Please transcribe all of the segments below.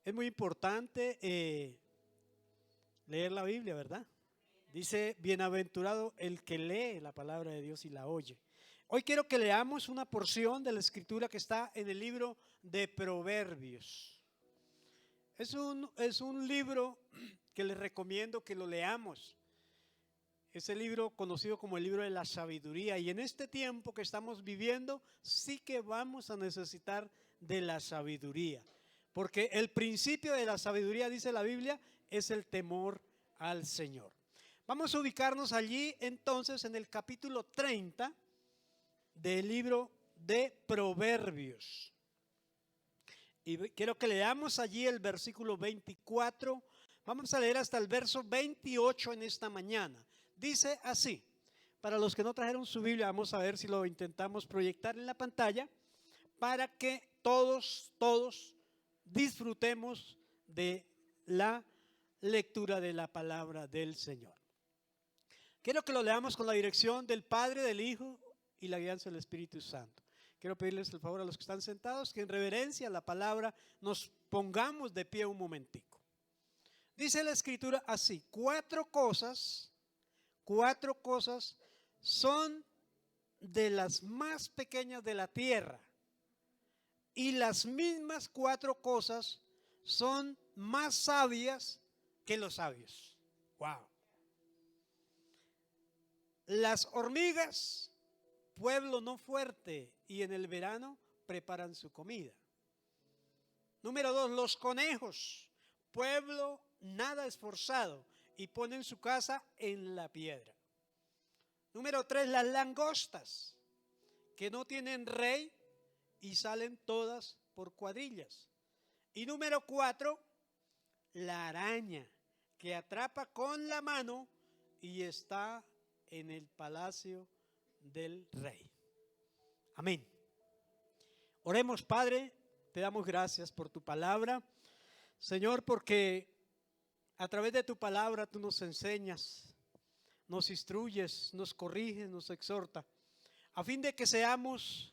Es muy importante leer la Biblia, ¿verdad? Dice, bienaventurado el que lee la palabra de Dios y la oye. Hoy quiero que leamos una porción de la escritura que está en el libro de Proverbios. Es un libro que les recomiendo que lo leamos. Es el libro conocido como el libro de la sabiduría, y en este tiempo que estamos viviendo sí que vamos a necesitar de la sabiduría, porque el principio de la sabiduría, dice la Biblia, es el temor al Señor. Vamos a ubicarnos allí entonces en el capítulo 30 del libro de Proverbios. Y quiero que leamos allí el versículo 24. Vamos a leer hasta el verso 28 en esta mañana. Dice así, para los que no trajeron su Biblia, vamos a ver si lo intentamos proyectar en la pantalla, para que todos disfrutemos de la lectura de la palabra del Señor. Quiero que lo leamos con la dirección del Padre, del Hijo y la guianza del Espíritu Santo. Quiero pedirles el favor a los que están sentados que en reverencia a la palabra nos pongamos de pie un momentico. Dice la escritura así: cuatro cosas son de las más pequeñas de la tierra, y las mismas cuatro cosas son más sabias que los sabios. Wow. Las hormigas, pueblo no fuerte, y en el verano preparan su comida. Número 2, los conejos, pueblo nada esforzado, y ponen su casa en la piedra. Número 3, las langostas, que no tienen rey y salen todas por cuadrillas. Y número 4, la araña, que atrapa con la mano y está en el palacio del rey. Amén. Oremos. Padre, te damos gracias por tu palabra, Señor, porque a través de tu palabra tú nos enseñas, nos instruyes, nos corriges, nos exhorta, a fin de que seamos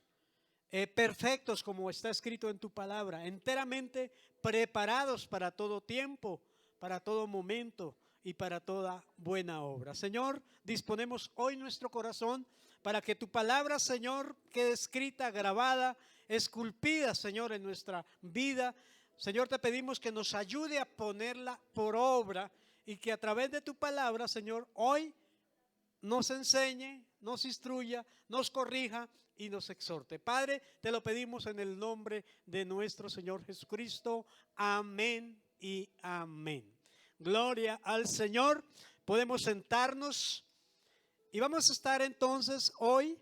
perfectos como está escrito en tu palabra, enteramente preparados para todo tiempo, para todo momento y para toda buena obra. Señor, disponemos hoy nuestro corazón para que tu palabra, Señor, quede escrita, grabada, esculpida, Señor, en nuestra vida. Señor, te pedimos que nos ayude a ponerla por obra y que a través de tu palabra, Señor, hoy nos enseñe, nos instruya, nos corrija y nos exhorte. Padre, te lo pedimos en el nombre de nuestro Señor Jesucristo. Amén y amén. Gloria al Señor. Podemos sentarnos y vamos a estar entonces hoy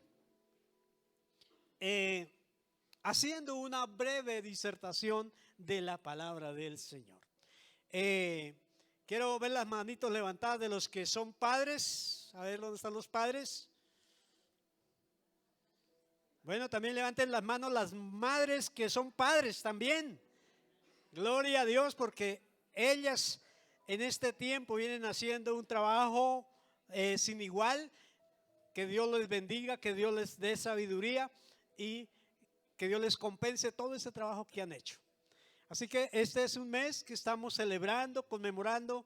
haciendo una breve disertación de la palabra del Señor. Quiero ver las manitos levantadas de los que son padres. A ver dónde están los padres. Bueno, también levanten las manos las madres que son padres también. Gloria a Dios, porque ellas en este tiempo vienen haciendo un trabajo sin igual. Que Dios les bendiga, que Dios les dé sabiduría y que Dios les compense todo ese trabajo que han hecho. Así que este es un mes que estamos celebrando, conmemorando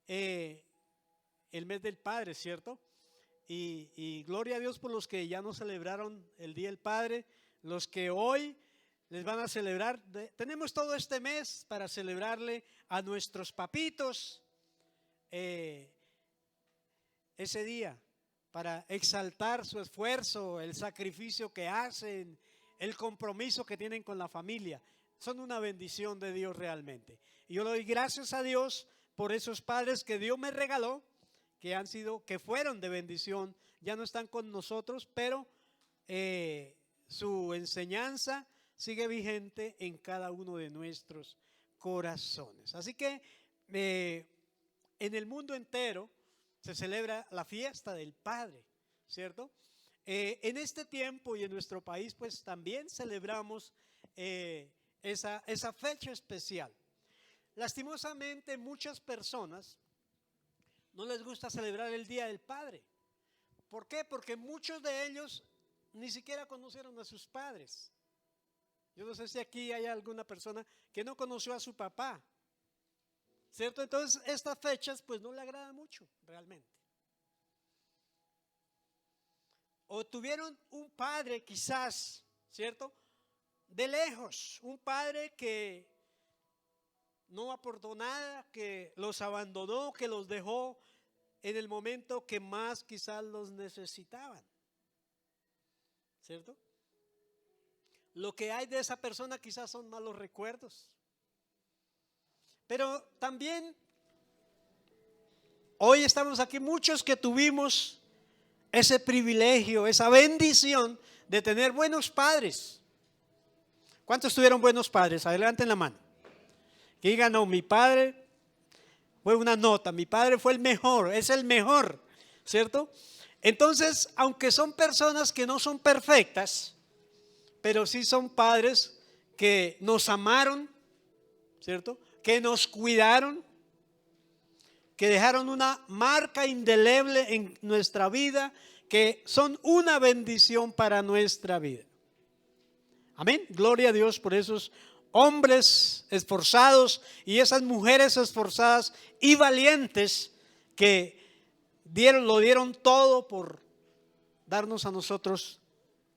el mes del Padre, ¿cierto? Y gloria a Dios por los que ya no celebraron el Día del Padre, los que hoy les van a celebrar. Tenemos todo este mes para celebrarle a nuestros papitos ese día, para exaltar su esfuerzo, el sacrificio que hacen, el compromiso que tienen con la familia. Son una bendición de Dios realmente. Y yo le doy gracias a Dios por esos padres que Dios me regaló, que fueron de bendición. Ya no están con nosotros, pero su enseñanza sigue vigente en cada uno de nuestros corazones. Así que en el mundo entero se celebra la fiesta del Padre, ¿cierto? En este tiempo y en nuestro país pues también celebramos esa fecha especial. Lastimosamente muchas personas no les gusta celebrar el Día del Padre. ¿Por qué? Porque muchos de ellos ni siquiera conocieron a sus padres. Yo no sé si aquí hay alguna persona que no conoció a su papá, ¿cierto? Entonces estas fechas pues no le agradan mucho realmente. O tuvieron un padre quizás, ¿cierto? De lejos, un padre que no aportó nada, que los abandonó, que los dejó en el momento que más quizás los necesitaban, ¿cierto? Lo que hay de esa persona quizás son malos recuerdos. Pero también hoy estamos aquí muchos que tuvimos ese privilegio, esa bendición de tener buenos padres. ¿Cuántos tuvieron buenos padres? Levanten la mano. Que digan, no, mi padre fue una nota, mi padre fue el mejor, es el mejor, ¿cierto? Entonces, aunque son personas que no son perfectas, pero sí son padres que nos amaron, ¿cierto? Que nos cuidaron, que dejaron una marca indeleble en nuestra vida, que son una bendición para nuestra vida. Amén. Gloria a Dios por esos hombres esforzados y esas mujeres esforzadas y valientes que lo dieron todo por darnos a nosotros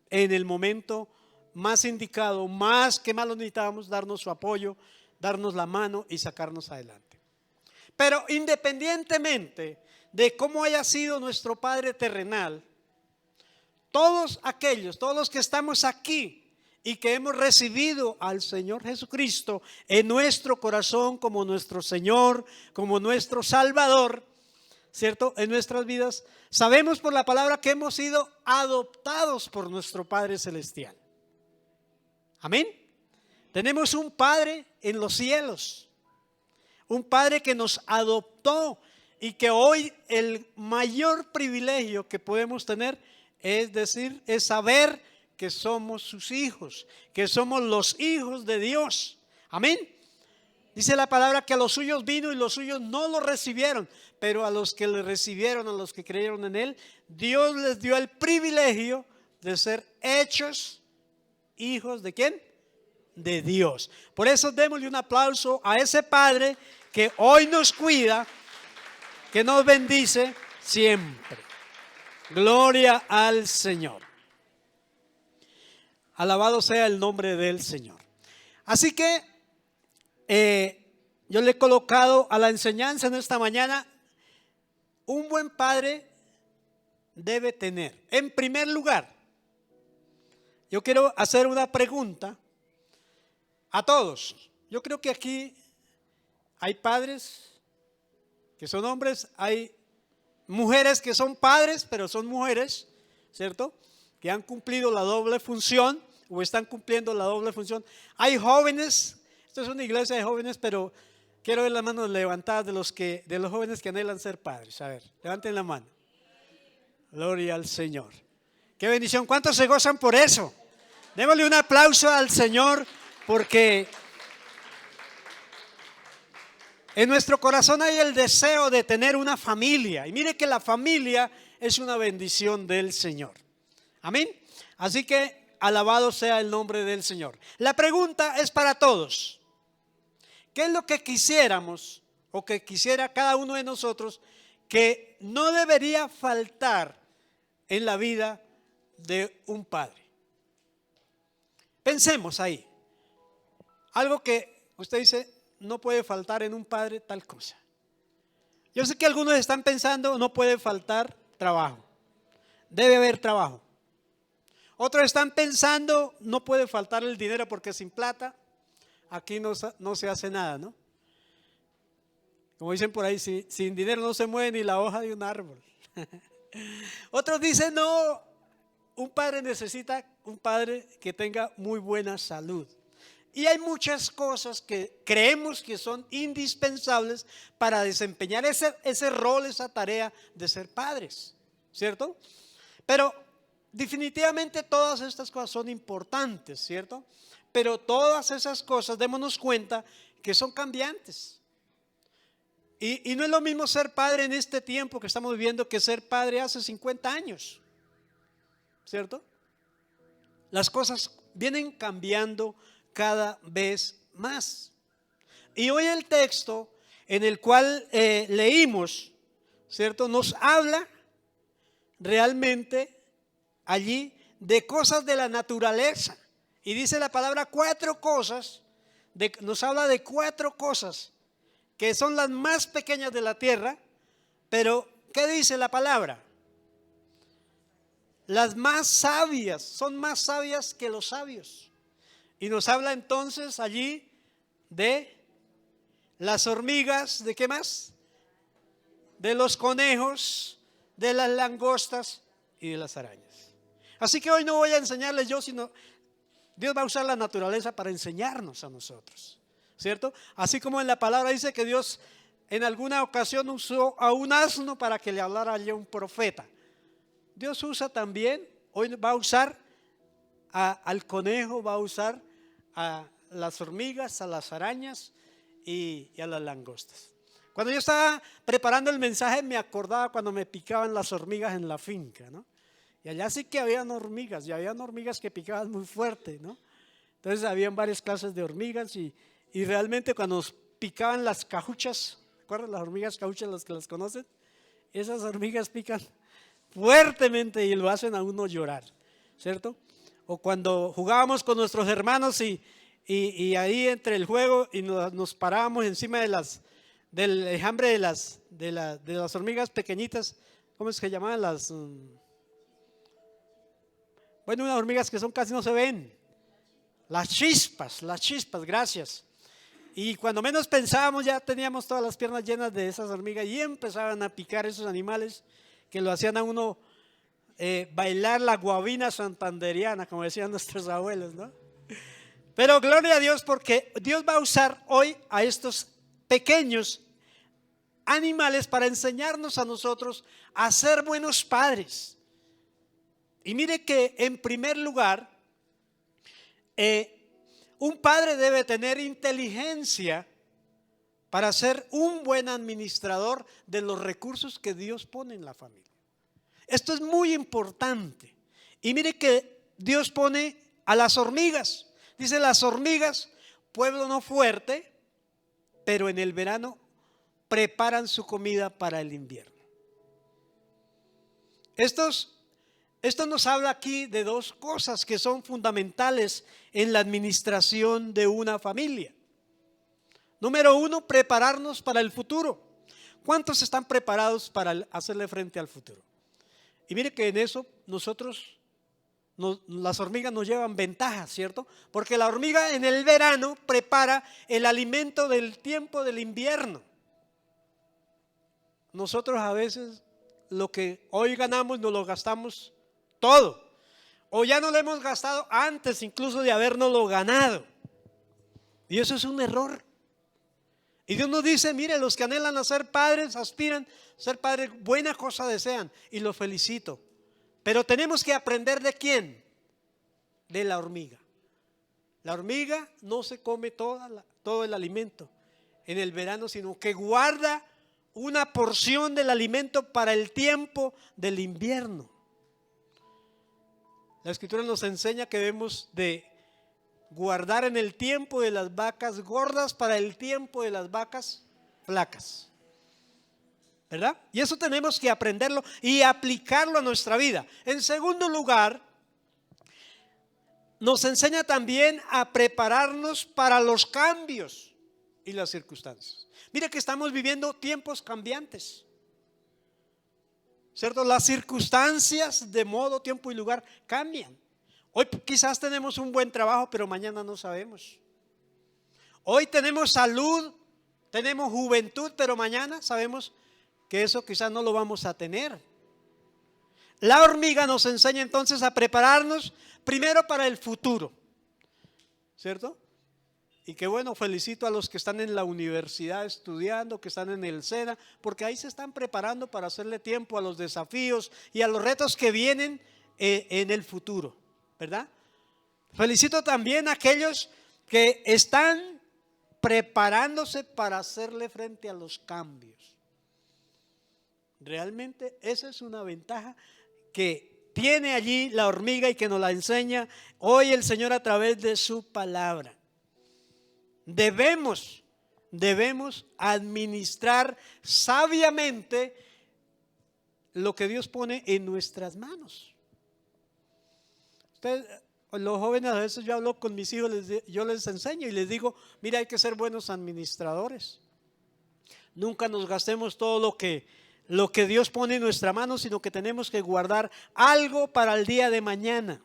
en el momento más indicado, más que más lo necesitábamos, darnos su apoyo, darnos la mano y sacarnos adelante. Pero independientemente de cómo haya sido nuestro Padre terrenal, todos los que estamos aquí y que hemos recibido al Señor Jesucristo en nuestro corazón como nuestro Señor, como nuestro Salvador, ¿cierto? En nuestras vidas, sabemos por la palabra que hemos sido adoptados por nuestro Padre Celestial. Amén. Tenemos un Padre en los cielos, un Padre que nos adoptó y que hoy el mayor privilegio que podemos tener es saber que somos sus hijos, que somos los hijos de Dios. Amén. Dice la palabra que a los suyos vino y los suyos no lo recibieron, pero a los que le recibieron, a los que creyeron en él, Dios les dio el privilegio de ser hechos hijos ¿de quién? De Dios. Por eso démosle un aplauso a ese Padre que hoy nos cuida, que nos bendice siempre. Gloria al Señor. Alabado sea el nombre del Señor. Así que yo le he colocado a la enseñanza en esta mañana, un buen padre debe tener, en primer lugar, yo quiero hacer una pregunta a todos. Yo creo que aquí hay padres que son hombres, hay mujeres que son padres, pero son mujeres, ¿cierto? Que han cumplido la doble función o están cumpliendo la doble función. Hay jóvenes, esto es una iglesia de jóvenes, pero quiero ver las manos levantadas de los jóvenes que anhelan ser padres. A ver, levanten la mano. Gloria al Señor. Qué bendición. ¿Cuántos se gozan por eso? Démosle un aplauso al Señor, porque en nuestro corazón hay el deseo de tener una familia. Y mire que la familia es una bendición del Señor. Amén. Así que alabado sea el nombre del Señor. La pregunta es para todos. ¿Qué es lo que quisiéramos o que quisiera cada uno de nosotros que no debería faltar en la vida de un padre? Pensemos ahí. Algo que usted dice, no puede faltar en un padre tal cosa. Yo sé que algunos están pensando, no puede faltar trabajo. Debe haber trabajo. Otros están pensando, no puede faltar el dinero porque sin plata aquí no se hace nada, ¿no? Como dicen por ahí, sin dinero no se mueve ni la hoja de un árbol. Otros dicen, no, un padre necesita un padre que tenga muy buena salud. Y hay muchas cosas que creemos que son indispensables para desempeñar ese rol, esa tarea de ser padres, ¿cierto? Pero definitivamente todas estas cosas son importantes, ¿cierto? Pero todas esas cosas, démonos cuenta que son cambiantes. Y no es lo mismo ser padre en este tiempo que estamos viviendo que ser padre hace 50 años, ¿cierto? Las cosas vienen cambiando cada vez más. Y hoy el texto en el cual leímos, ¿cierto? Nos habla realmente allí de cosas de la naturaleza. Y dice la palabra 4 cosas, nos habla de 4 cosas que son las más pequeñas de la tierra, pero ¿qué dice la palabra? Las más sabias, son más sabias que los sabios. Y nos habla entonces allí de las hormigas, ¿de qué más? De los conejos, de las langostas y de las arañas. Así que hoy no voy a enseñarles yo, sino Dios va a usar la naturaleza para enseñarnos a nosotros, ¿cierto? Así como en la palabra dice que Dios en alguna ocasión usó a un asno para que le hablara a un profeta. Dios usa también, hoy va a usar al conejo, va a usar a las hormigas, a las arañas y a las langostas. Cuando yo estaba preparando el mensaje me acordaba cuando me picaban las hormigas en la finca, ¿no? Y allá sí que habían hormigas, y habían hormigas que picaban muy fuerte, ¿no? Entonces habían varias clases de hormigas y realmente cuando nos picaban las cajuchas, ¿recuerdan las hormigas cajuchas, los que las conocen? Esas hormigas pican fuertemente y lo hacen a uno llorar, ¿cierto? O cuando jugábamos con nuestros hermanos y ahí entre el juego y nos parábamos encima del enjambre de las hormigas pequeñitas, ¿cómo es que llamaban las? Bueno, unas hormigas que son casi no se ven. Las chispas, gracias. Y cuando menos pensábamos ya teníamos todas las piernas llenas de esas hormigas y empezaban a picar esos animales que lo hacían a uno bailar la guabina santanderiana, como decían nuestros abuelos, ¿no? Pero gloria a Dios porque Dios va a usar hoy a estos pequeños animales para enseñarnos a nosotros a ser buenos padres. Y mire que en primer lugar, un padre debe tener inteligencia para ser un buen administrador de los recursos que Dios pone en la familia. Esto es muy importante. Y mire que Dios pone a las hormigas. Dice las hormigas, pueblo no fuerte, pero en el verano preparan su comida para el invierno. Esto nos habla aquí de 2 cosas que son fundamentales en la administración de una familia. Número 1, prepararnos para el futuro. ¿Cuántos están preparados para hacerle frente al futuro? Y mire que en eso las hormigas nos llevan ventaja, ¿cierto? Porque la hormiga en el verano prepara el alimento del tiempo del invierno. Nosotros a veces lo que hoy ganamos nos lo gastamos todo, o ya no lo hemos gastado antes incluso de habernoslo ganado, y eso es un error. Y Dios nos dice, mire, los que anhelan a ser padres, aspiran a ser padres, buena cosa desean, y los felicito, pero tenemos que aprender ¿de quién? De la hormiga. La hormiga no se come todo el alimento en el verano, sino que guarda una porción del alimento para el tiempo del invierno. La Escritura nos enseña que debemos de guardar en el tiempo de las vacas gordas para el tiempo de las vacas flacas, ¿verdad? Y eso tenemos que aprenderlo y aplicarlo a nuestra vida. En segundo lugar, nos enseña también a prepararnos para los cambios y las circunstancias. Mira que estamos viviendo tiempos cambiantes, ¿cierto? Las circunstancias de modo, tiempo y lugar cambian. Hoy quizás tenemos un buen trabajo, pero mañana no sabemos. Hoy tenemos salud, tenemos juventud, pero mañana sabemos que eso quizás no lo vamos a tener. La hormiga nos enseña entonces a prepararnos primero para el futuro, ¿cierto? Y qué bueno, felicito a los que están en la universidad estudiando, que están en el SENA, porque ahí se están preparando para hacerle tiempo a los desafíos y a los retos que vienen en el futuro, ¿verdad? Felicito también a aquellos que están preparándose para hacerle frente a los cambios. Realmente esa es una ventaja que tiene allí la hormiga y que nos la enseña hoy el Señor a través de su palabra. debemos administrar sabiamente lo que Dios pone en nuestras manos. Ustedes, los jóvenes, a veces yo hablo con mis hijos, yo les enseño y les digo, mira, hay que ser buenos administradores. Nunca nos gastemos todo lo que Dios pone en nuestra mano, sino que tenemos que guardar algo para el día de mañana,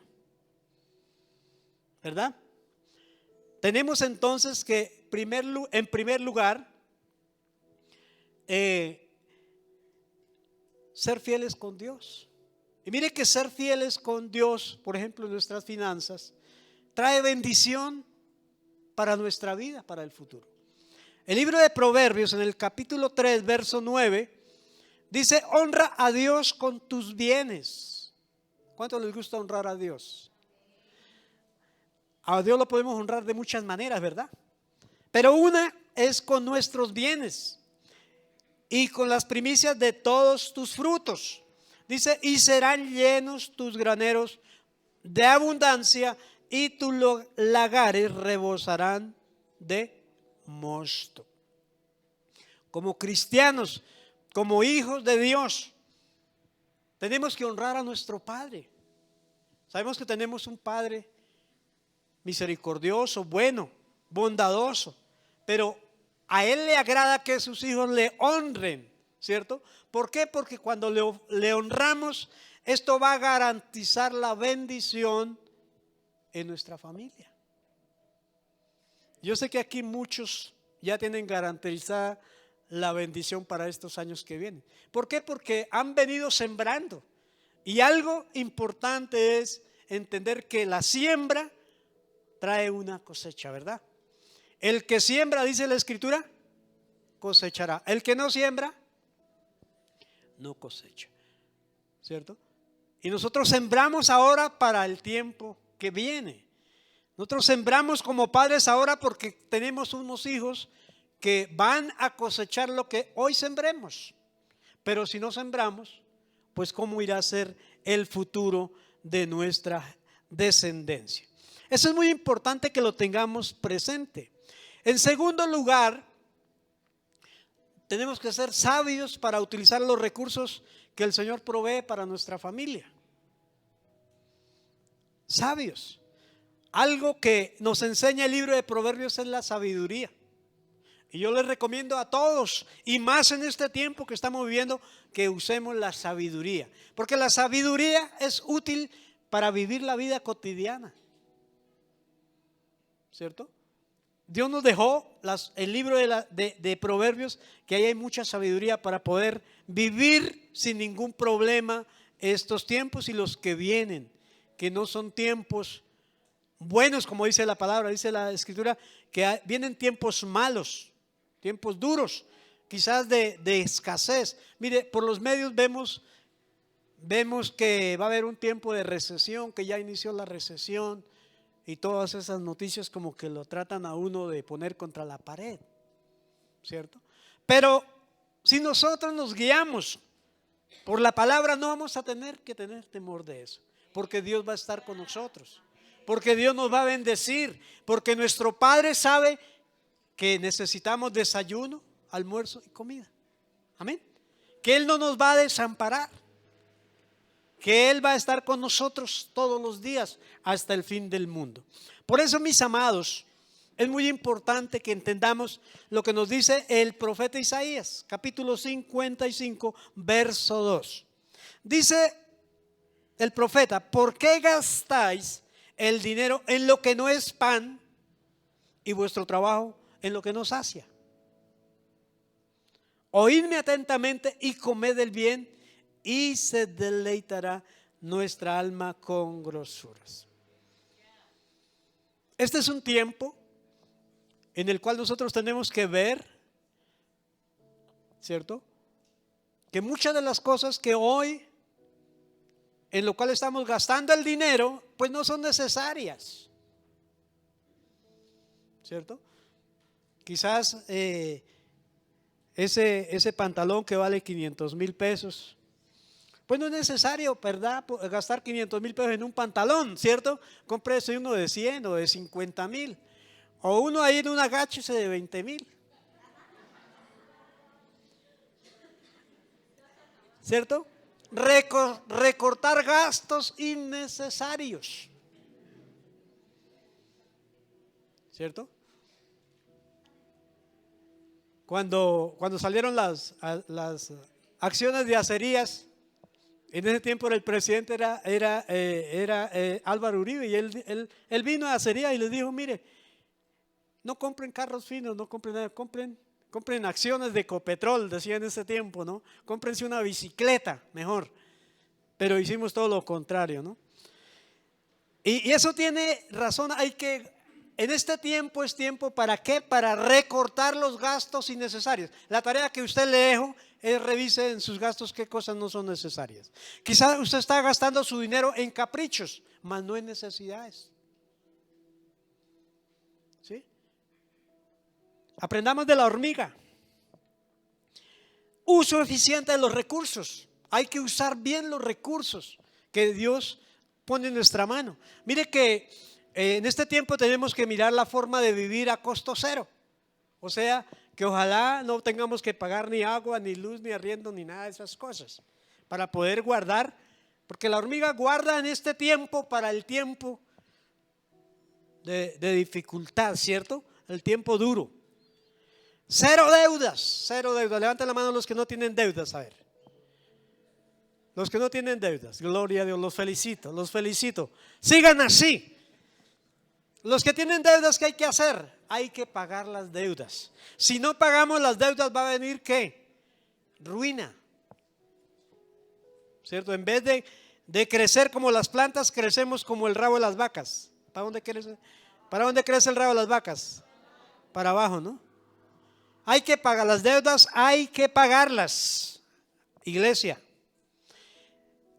¿verdad? Tenemos entonces que en primer lugar ser fieles con Dios. Y mire que ser fieles con Dios, por ejemplo, en nuestras finanzas, trae bendición para nuestra vida, para el futuro. El libro de Proverbios, en el capítulo 3, verso 9, dice: honra a Dios con tus bienes. ¿Cuánto les gusta honrar a Dios? A Dios lo podemos honrar de muchas maneras, ¿verdad? Pero una es con nuestros bienes y con las primicias de todos tus frutos. Dice: y serán llenos tus graneros de abundancia y tus lagares rebosarán de mosto. Como cristianos, como hijos de Dios, tenemos que honrar a nuestro Padre. Sabemos que tenemos un Padre misericordioso, bueno, bondadoso, pero a Él le agrada que sus hijos le honren, ¿cierto? ¿Por qué? Porque cuando le honramos, esto va a garantizar la bendición en nuestra familia. Yo sé que aquí muchos ya tienen garantizada la bendición para estos años que vienen. ¿Por qué? Porque han venido sembrando. Y algo importante es entender que la siembra trae una cosecha, ¿verdad? El que siembra, dice la Escritura, cosechará. El que no siembra, no cosecha, ¿cierto? Y nosotros sembramos ahora para el tiempo que viene. Nosotros sembramos como padres ahora porque tenemos unos hijos que van a cosechar lo que hoy sembremos. Pero si no sembramos, pues cómo irá a ser el futuro de nuestra descendencia. Eso es muy importante que lo tengamos presente. En segundo lugar, tenemos que ser sabios para utilizar los recursos que el Señor provee para nuestra familia. Sabios. Algo que nos enseña el libro de Proverbios es la sabiduría. Y yo les recomiendo a todos, y más en este tiempo que estamos viviendo, que usemos la sabiduría. Porque la sabiduría es útil para vivir la vida cotidiana, ¿cierto? Dios nos dejó el libro de Proverbios, que ahí hay mucha sabiduría para poder vivir sin ningún problema estos tiempos y los que vienen, que no son tiempos buenos, como dice la palabra, dice la Escritura, que vienen tiempos malos, tiempos duros, quizás de escasez. Mire, por los medios vemos que va a haber un tiempo de recesión, que ya inició la recesión, y todas esas noticias como que lo tratan a uno de poner contra la pared, ¿cierto? Pero si nosotros nos guiamos por la palabra, no vamos a tener que tener temor de eso, porque Dios va a estar con nosotros, porque Dios nos va a bendecir, porque nuestro Padre sabe que necesitamos desayuno, almuerzo y comida. Amén. Que Él no nos va a desamparar, que Él va a estar con nosotros todos los días hasta el fin del mundo. Por eso, mis amados, es muy importante que entendamos lo que nos dice el profeta Isaías, capítulo 55, verso 2. Dice el profeta: ¿por qué gastáis el dinero en lo que no es pan y vuestro trabajo en lo que no sacia? Oídme atentamente y comed el bien, y se deleitará nuestra alma con grosuras. Este es un tiempo en el cual nosotros tenemos que ver, ¿cierto?, que muchas de las cosas que hoy en lo cual estamos gastando el dinero, pues no son necesarias, ¿cierto? Quizás ese pantalón que vale 500,000 pesos, pues no es necesario, ¿verdad?, gastar 500,000 pesos en un pantalón, ¿cierto? Cómprese uno de 100 o de 50,000. O uno ahí en un agáchese de 20,000. ¿Cierto? Recortar gastos innecesarios. ¿Cierto? Cuando salieron las acciones de acerías, en ese tiempo el presidente era Álvaro Uribe, y él vino a acería y les dijo: mire, no compren carros finos, no compren nada, compren acciones de Ecopetrol, decía en ese tiempo, ¿no? Cómprense una bicicleta mejor. Pero hicimos todo lo contrario, ¿no? Y eso tiene razón. En este tiempo es tiempo ¿para qué? Para recortar los gastos innecesarios. La tarea que usted le dejo es revise en sus gastos qué cosas no son necesarias. Quizás usted está gastando su dinero en caprichos, mas no en necesidades. ¿Sí? Aprendamos de la hormiga. Uso eficiente de los recursos. Hay que usar bien los recursos que Dios pone en nuestra mano. Mire que en este tiempo tenemos que mirar la forma de vivir a costo cero. O sea, que ojalá no tengamos que pagar ni agua, ni luz, ni arriendo, ni nada de esas cosas, para poder guardar, porque la hormiga guarda en este tiempo para el tiempo de dificultad, ¿cierto? El tiempo duro. Cero deudas, cero deudas. Levanten la mano los que no tienen deudas, a ver. Los que no tienen deudas, gloria a Dios, los felicito, los felicito. Sigan así. Los que tienen deudas, ¿qué hay que hacer? Hay que pagar las deudas. Si no pagamos las deudas, va a venir ¿qué? Ruina. ¿Cierto? En vez de crecer como las plantas, crecemos como el rabo de las vacas. ¿Para dónde crece? ¿Para dónde crece el rabo de las vacas? Para abajo, ¿no? Hay que pagar las deudas, hay que pagarlas. Iglesia.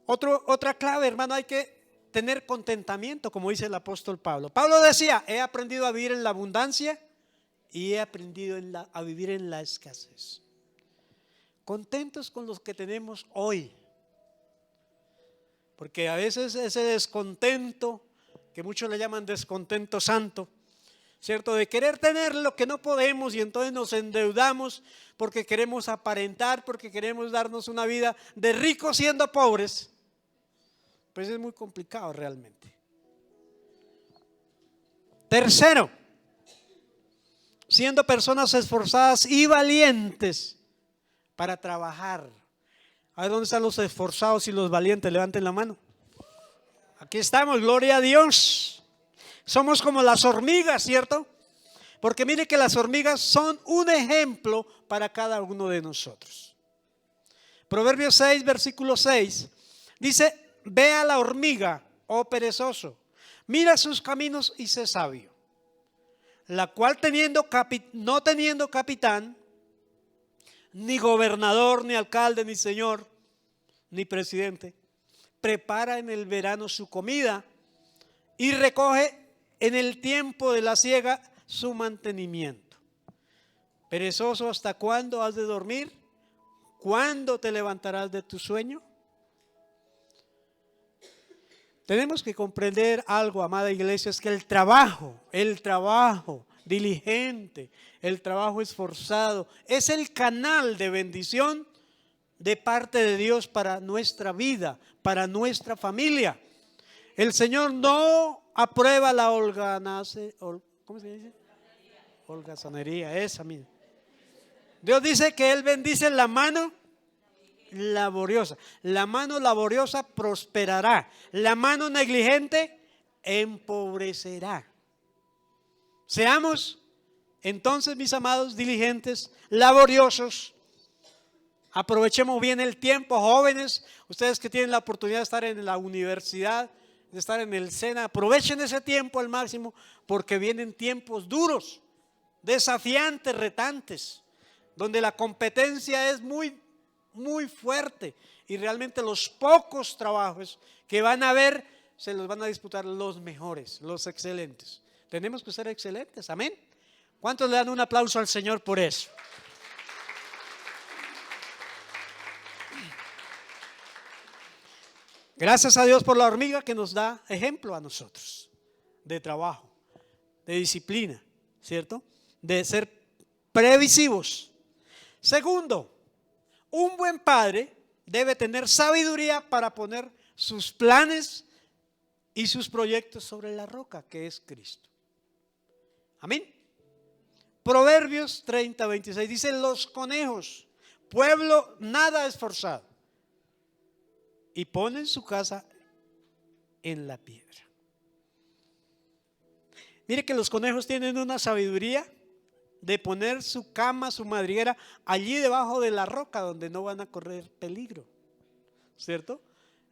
Otra clave, hermano, hay que tener contentamiento, como dice el apóstol Pablo. Pablo decía: he aprendido a vivir en la abundancia y he aprendido a vivir en la escasez. Contentos con los que tenemos hoy. Porque a veces ese descontento, que muchos le llaman descontento santo, ¿cierto? De querer tener lo que no podemos, y entonces nos endeudamos porque queremos aparentar, porque queremos darnos una vida de ricos siendo pobres. Pues es muy complicado realmente. Tercero, siendo personas esforzadas y valientes para trabajar. A ver, ¿dónde están los esforzados y los valientes? Levanten la mano. Aquí estamos, gloria a Dios. Somos como las hormigas, ¿cierto? Porque mire que las hormigas son un ejemplo para cada uno de nosotros. Proverbios 6, versículo 6 dice: ve a la hormiga, oh perezoso, mira sus caminos y sé sabio, la cual no teniendo capitán, ni gobernador, ni alcalde, ni señor, ni presidente, prepara en el verano su comida y recoge en el tiempo de la siega su mantenimiento. Perezoso, ¿hasta cuándo has de dormir? ¿Cuándo te levantarás de tu sueño? Tenemos que comprender algo, amada iglesia, es que el trabajo diligente, el trabajo esforzado, es el canal de bendición de parte de Dios para nuestra vida, para nuestra familia. El Señor no aprueba la ¿cómo se dice? Holgazanería, esa misma. Dios dice que Él bendice la mano laboriosa. La mano laboriosa prosperará. La mano negligente empobrecerá. Seamos entonces, mis amados, diligentes, laboriosos. Aprovechemos bien el tiempo, jóvenes. Ustedes que tienen la oportunidad de estar en la universidad, de estar en el SENA, aprovechen ese tiempo al máximo, porque vienen tiempos duros, desafiantes, retantes, donde la competencia es muy fuerte, y realmente los pocos trabajos que van a haber se los van a disputar los mejores, los excelentes. Tenemos que ser excelentes, amén. ¿Cuántos le dan un aplauso al Señor por eso? Gracias a Dios por la hormiga, que nos da ejemplo a nosotros de trabajo, de disciplina. ¿cierto? De ser previsivos. Segundo, un buen padre debe tener sabiduría para poner sus planes y sus proyectos sobre la roca que es Cristo. Amén. Proverbios 30:26 dice: los conejos, pueblo nada esforzado, y ponen su casa en la piedra. Mire que los conejos tienen una sabiduría de poner su cama, su madriguera allí debajo de la roca donde no van a correr peligro, ¿cierto?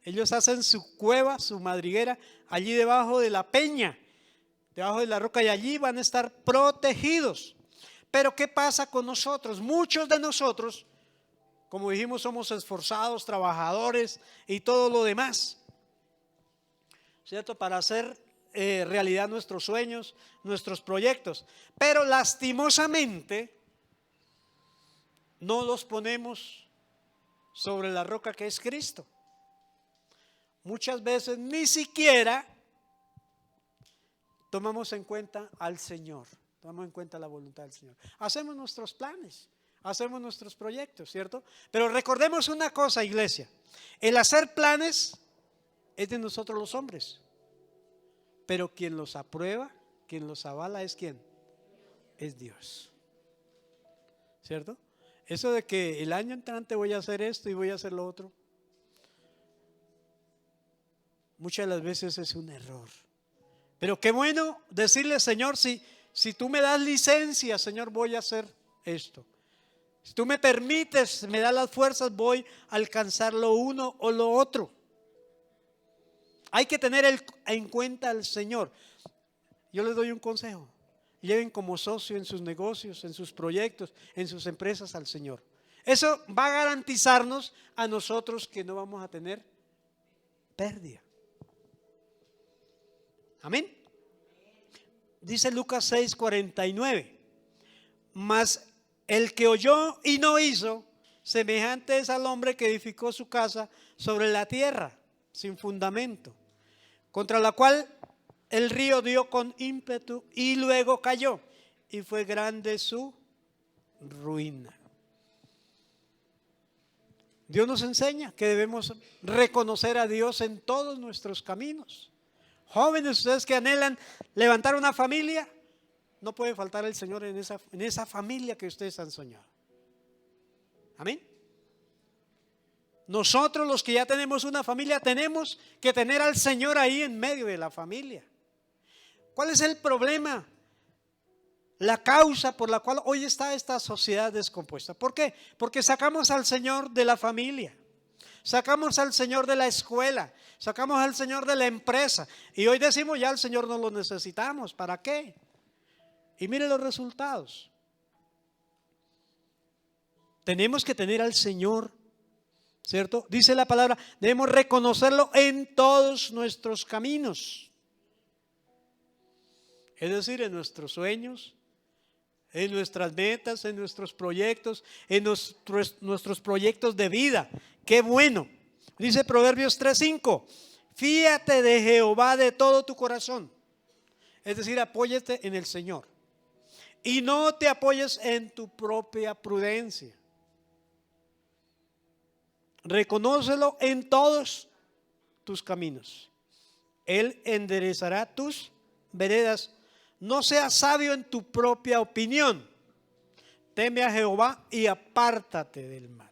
Ellos hacen su cueva, su madriguera allí debajo de la peña, debajo de la roca, y allí van a estar protegidos. Pero ¿qué pasa con nosotros? Muchos de nosotros, como dijimos, somos esforzados, trabajadores y todo lo demás, ¿cierto? Para hacer realidad nuestros sueños, nuestros proyectos. Pero lastimosamente no los ponemos sobre la roca que es Cristo. Muchas veces ni siquiera tomamos en cuenta al Señor, tomamos en cuenta la voluntad del Señor. Hacemos nuestros planes, hacemos nuestros proyectos, ¿cierto? Pero recordemos una cosa, iglesia: el hacer planes es de nosotros los hombres, pero quien los aprueba, quien los avala es ¿quién? Es Dios, ¿cierto? Eso de que el año entrante voy a hacer esto y voy a hacer lo otro, muchas de las veces es un error. Pero qué bueno decirle: Señor, si tú me das licencia, Señor, voy a hacer esto. Si tú me permites, me das las fuerzas, voy a alcanzar lo uno o lo otro. Hay que tener en cuenta al Señor. Yo les doy un consejo: lleven como socio en sus negocios, en sus proyectos, en sus empresas al Señor. Eso va a garantizarnos a nosotros que no vamos a tener pérdida. Amén. Dice Lucas 6:49: mas el que oyó y no hizo, semejante es al hombre que edificó su casa sobre la tierra, sin fundamento, contra la cual el río dio con ímpetu y luego cayó, y fue grande su ruina. Dios nos enseña que debemos reconocer a Dios en todos nuestros caminos. Jóvenes, ustedes que anhelan levantar una familia, no puede faltar el Señor en esa familia que ustedes han soñado. Amén. Nosotros, los que ya tenemos una familia, tenemos que tener al Señor ahí en medio de la familia. ¿Cuál es el problema? La causa por la cual hoy está esta sociedad descompuesta. ¿Por qué? Porque sacamos al Señor de la familia, sacamos al Señor de la escuela, sacamos al Señor de la empresa, y hoy decimos: ya al Señor no lo necesitamos. ¿Para qué? Y mire los resultados. Tenemos que tener al Señor, ¿cierto? Dice la palabra, debemos reconocerlo en todos nuestros caminos. Es decir, en nuestros sueños, en nuestras metas, en nuestros proyectos, en nuestros proyectos de vida. ¡Qué bueno! Dice Proverbios 3:5: fíate de Jehová de todo tu corazón. Es decir, apóyate en el Señor y no te apoyes en tu propia prudencia. Reconócelo en todos tus caminos. Él enderezará tus veredas. No seas sabio en tu propia opinión. Teme a Jehová y apártate del mal.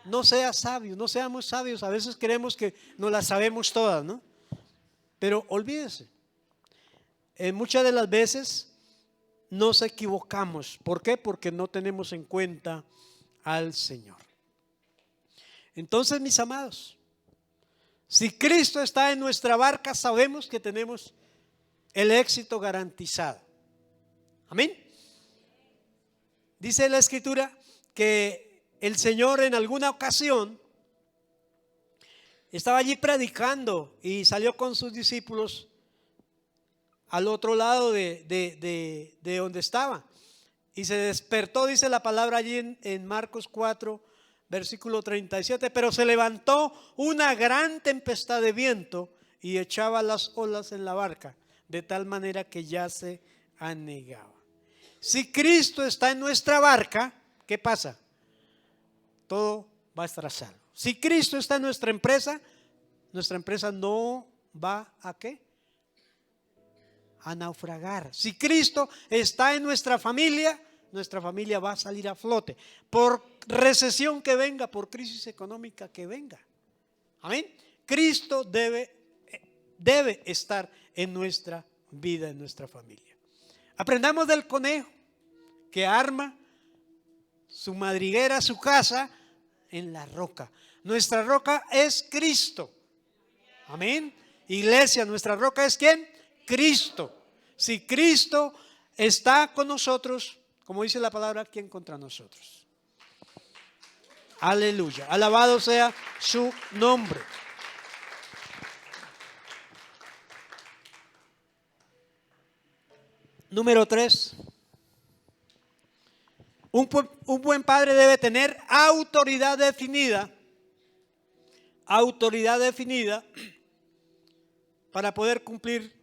No seas sabio, no seamos sabios. A veces creemos que nos las sabemos todas, ¿no? Pero olvídese. Muchas de las veces nos equivocamos. ¿Por qué? Porque no tenemos en cuenta al Señor. Entonces, mis amados, si Cristo está en nuestra barca, sabemos que tenemos el éxito garantizado. Amén. Dice la Escritura que el Señor en alguna ocasión estaba allí predicando y salió con sus discípulos al otro lado de donde estaba, y se despertó, dice la palabra allí en Marcos 4, versículo 37: pero se levantó una gran tempestad de viento y echaba las olas en la barca, de tal manera que ya se anegaba. Si Cristo está en nuestra barca, ¿qué pasa? Todo va a estar a salvo. Si Cristo está en nuestra empresa no va a ¿qué? A naufragar. Si Cristo está en nuestra familia va a salir a flote. Por recesión que venga, por crisis económica que venga. Amén. Cristo debe estar en nuestra vida, en nuestra familia. Aprendamos del conejo que arma su madriguera, su casa en la roca. Nuestra roca es Cristo. Amén. Iglesia, nuestra roca es ¿quién? Cristo. Si Cristo está con nosotros, como dice la palabra, ¿quién contra nosotros? Aleluya. Alabado sea su nombre. Número 3. Un buen padre debe tener autoridad definida para poder cumplir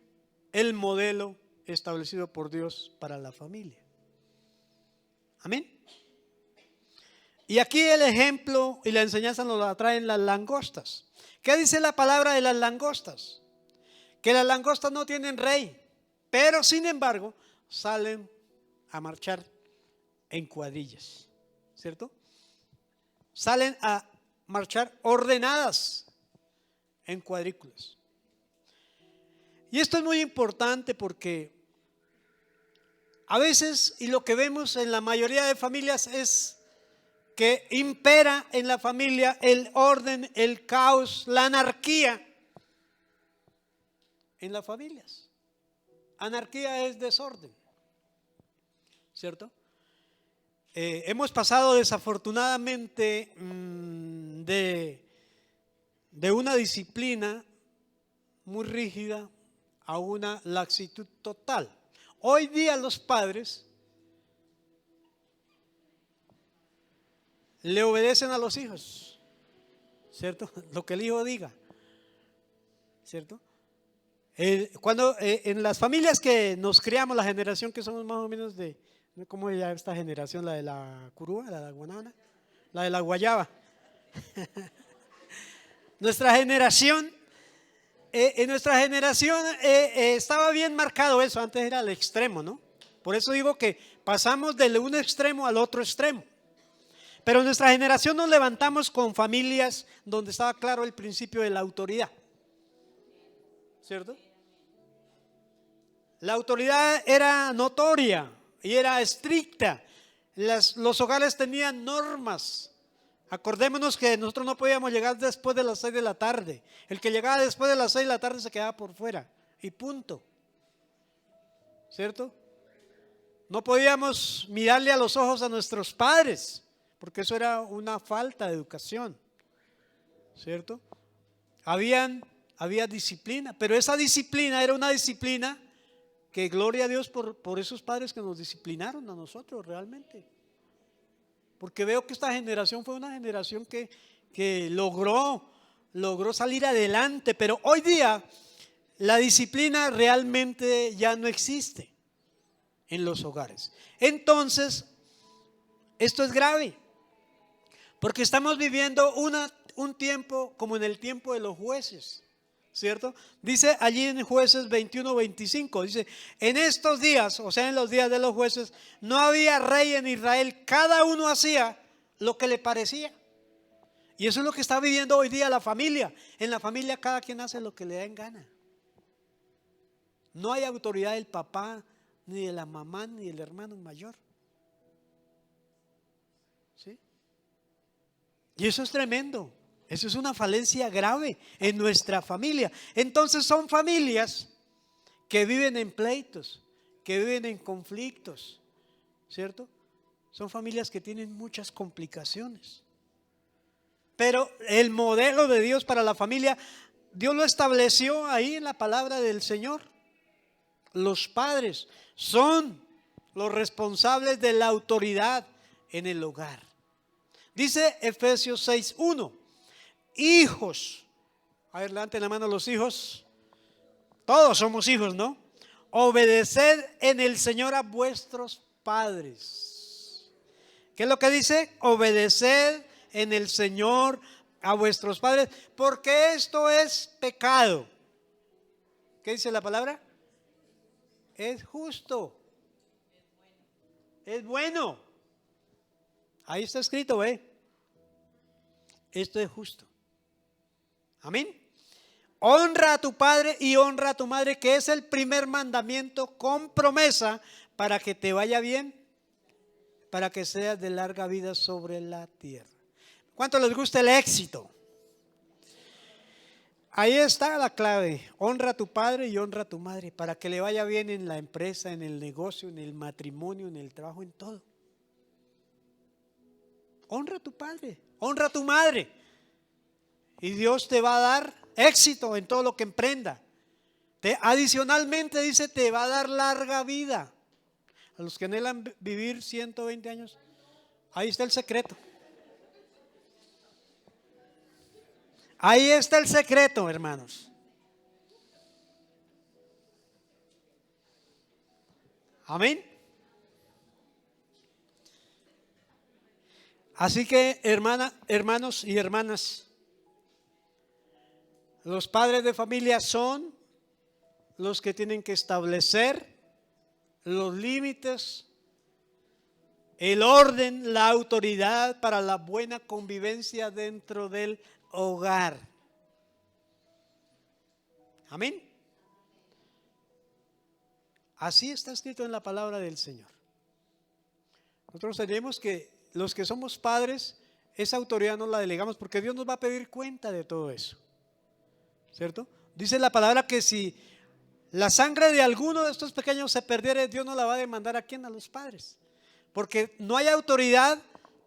el modelo establecido por Dios para la familia. Amén. Y aquí el ejemplo y la enseñanza nos la traen las langostas. ¿Qué dice la palabra de las langostas? Que las langostas no tienen rey, pero sin embargo salen a marchar en cuadrillas, ¿cierto? Salen a marchar ordenadas en cuadrículas. Y esto es muy importante porque a veces, y lo que vemos en la mayoría de familias es que impera en la familia el orden, el caos, la anarquía en las familias. Anarquía es desorden, ¿cierto? Hemos pasado desafortunadamente de una disciplina muy rígida a una laxitud total. Hoy día los padres le obedecen a los hijos, ¿cierto? Lo que el hijo diga, ¿cierto? Cuando en las familias que nos criamos, la generación que somos más o menos de, ¿cómo se llama esta generación? La de la curúa, la de la guanábana, la de la guayaba. Nuestra generación, en nuestra generación estaba bien marcado eso, antes era el extremo, ¿no? Por eso digo que pasamos de un extremo al otro extremo. Pero en nuestra generación nos levantamos con familias donde estaba claro el principio de la autoridad, ¿cierto? La autoridad era notoria y era estricta. Los hogares tenían normas. Acordémonos que nosotros no podíamos llegar después de las 6 de la tarde. El que llegaba después de las 6 de la tarde se quedaba por fuera y punto, ¿cierto? No podíamos mirarle a los ojos a nuestros padres porque eso era una falta de educación, ¿cierto? Había disciplina, pero esa disciplina era una disciplina que gloria a Dios por esos padres que nos disciplinaron a nosotros realmente. Porque veo que esta generación fue una generación que logró salir adelante, pero hoy día la disciplina realmente ya no existe en los hogares. Entonces, esto es grave, porque estamos viviendo un tiempo como en el tiempo de los jueces, ¿cierto? Dice allí en Jueces 21-25, dice: en estos días, o sea en los días de los jueces, no había rey en Israel, cada uno hacía lo que le parecía. Y eso es lo que está viviendo hoy día la familia. En la familia cada quien hace lo que le da en gana. No hay autoridad del papá, ni de la mamá, ni del hermano mayor, ¿sí? Y eso es tremendo. Eso es una falencia grave en nuestra familia. Entonces son familias que viven en pleitos, que viven en conflictos, ¿cierto? Son familias que tienen muchas complicaciones. Pero el modelo de Dios para la familia, Dios lo estableció ahí en la palabra del Señor. Los padres son los responsables de la autoridad en el hogar. Dice Efesios 6:1. Hijos, a ver, levanten la mano los hijos. Todos somos hijos, ¿no? obedeced en el Señor a vuestros padres. ¿Qué es lo que dice? Obedeced en el Señor a vuestros padres, porque esto es pecado. ¿Qué dice la palabra? Es justo. Es bueno. Ahí está escrito, ¿ve? Esto es justo. Amén. Honra a tu padre y honra a tu madre, que es el primer mandamiento con promesa para que te vaya bien, para que seas de larga vida sobre la tierra. ¿Cuánto les gusta el éxito? Ahí está la clave. Honra a tu padre y honra a tu madre para que le vaya bien en la empresa, en el negocio, en el matrimonio, en el trabajo, en todo. Honra a tu padre, honra a tu madre. Y Dios te va a dar éxito en todo lo que emprenda. Adicionalmente dice, te va a dar larga vida. A los que anhelan vivir 120 años, ahí está el secreto. Ahí está el secreto, hermanos. Amén. Así que, hermanos y hermanas, los padres de familia son los que tienen que establecer los límites, el orden, la autoridad para la buena convivencia dentro del hogar. Amén. Así está escrito en la palabra del Señor. Nosotros tenemos que, los que somos padres, esa autoridad nos la delegamos porque Dios nos va a pedir cuenta de todo eso. ¿Cierto? Dice la palabra que si la sangre de alguno de estos pequeños se perdiere, Dios no la va a demandar a quién, a los padres. Porque no hay autoridad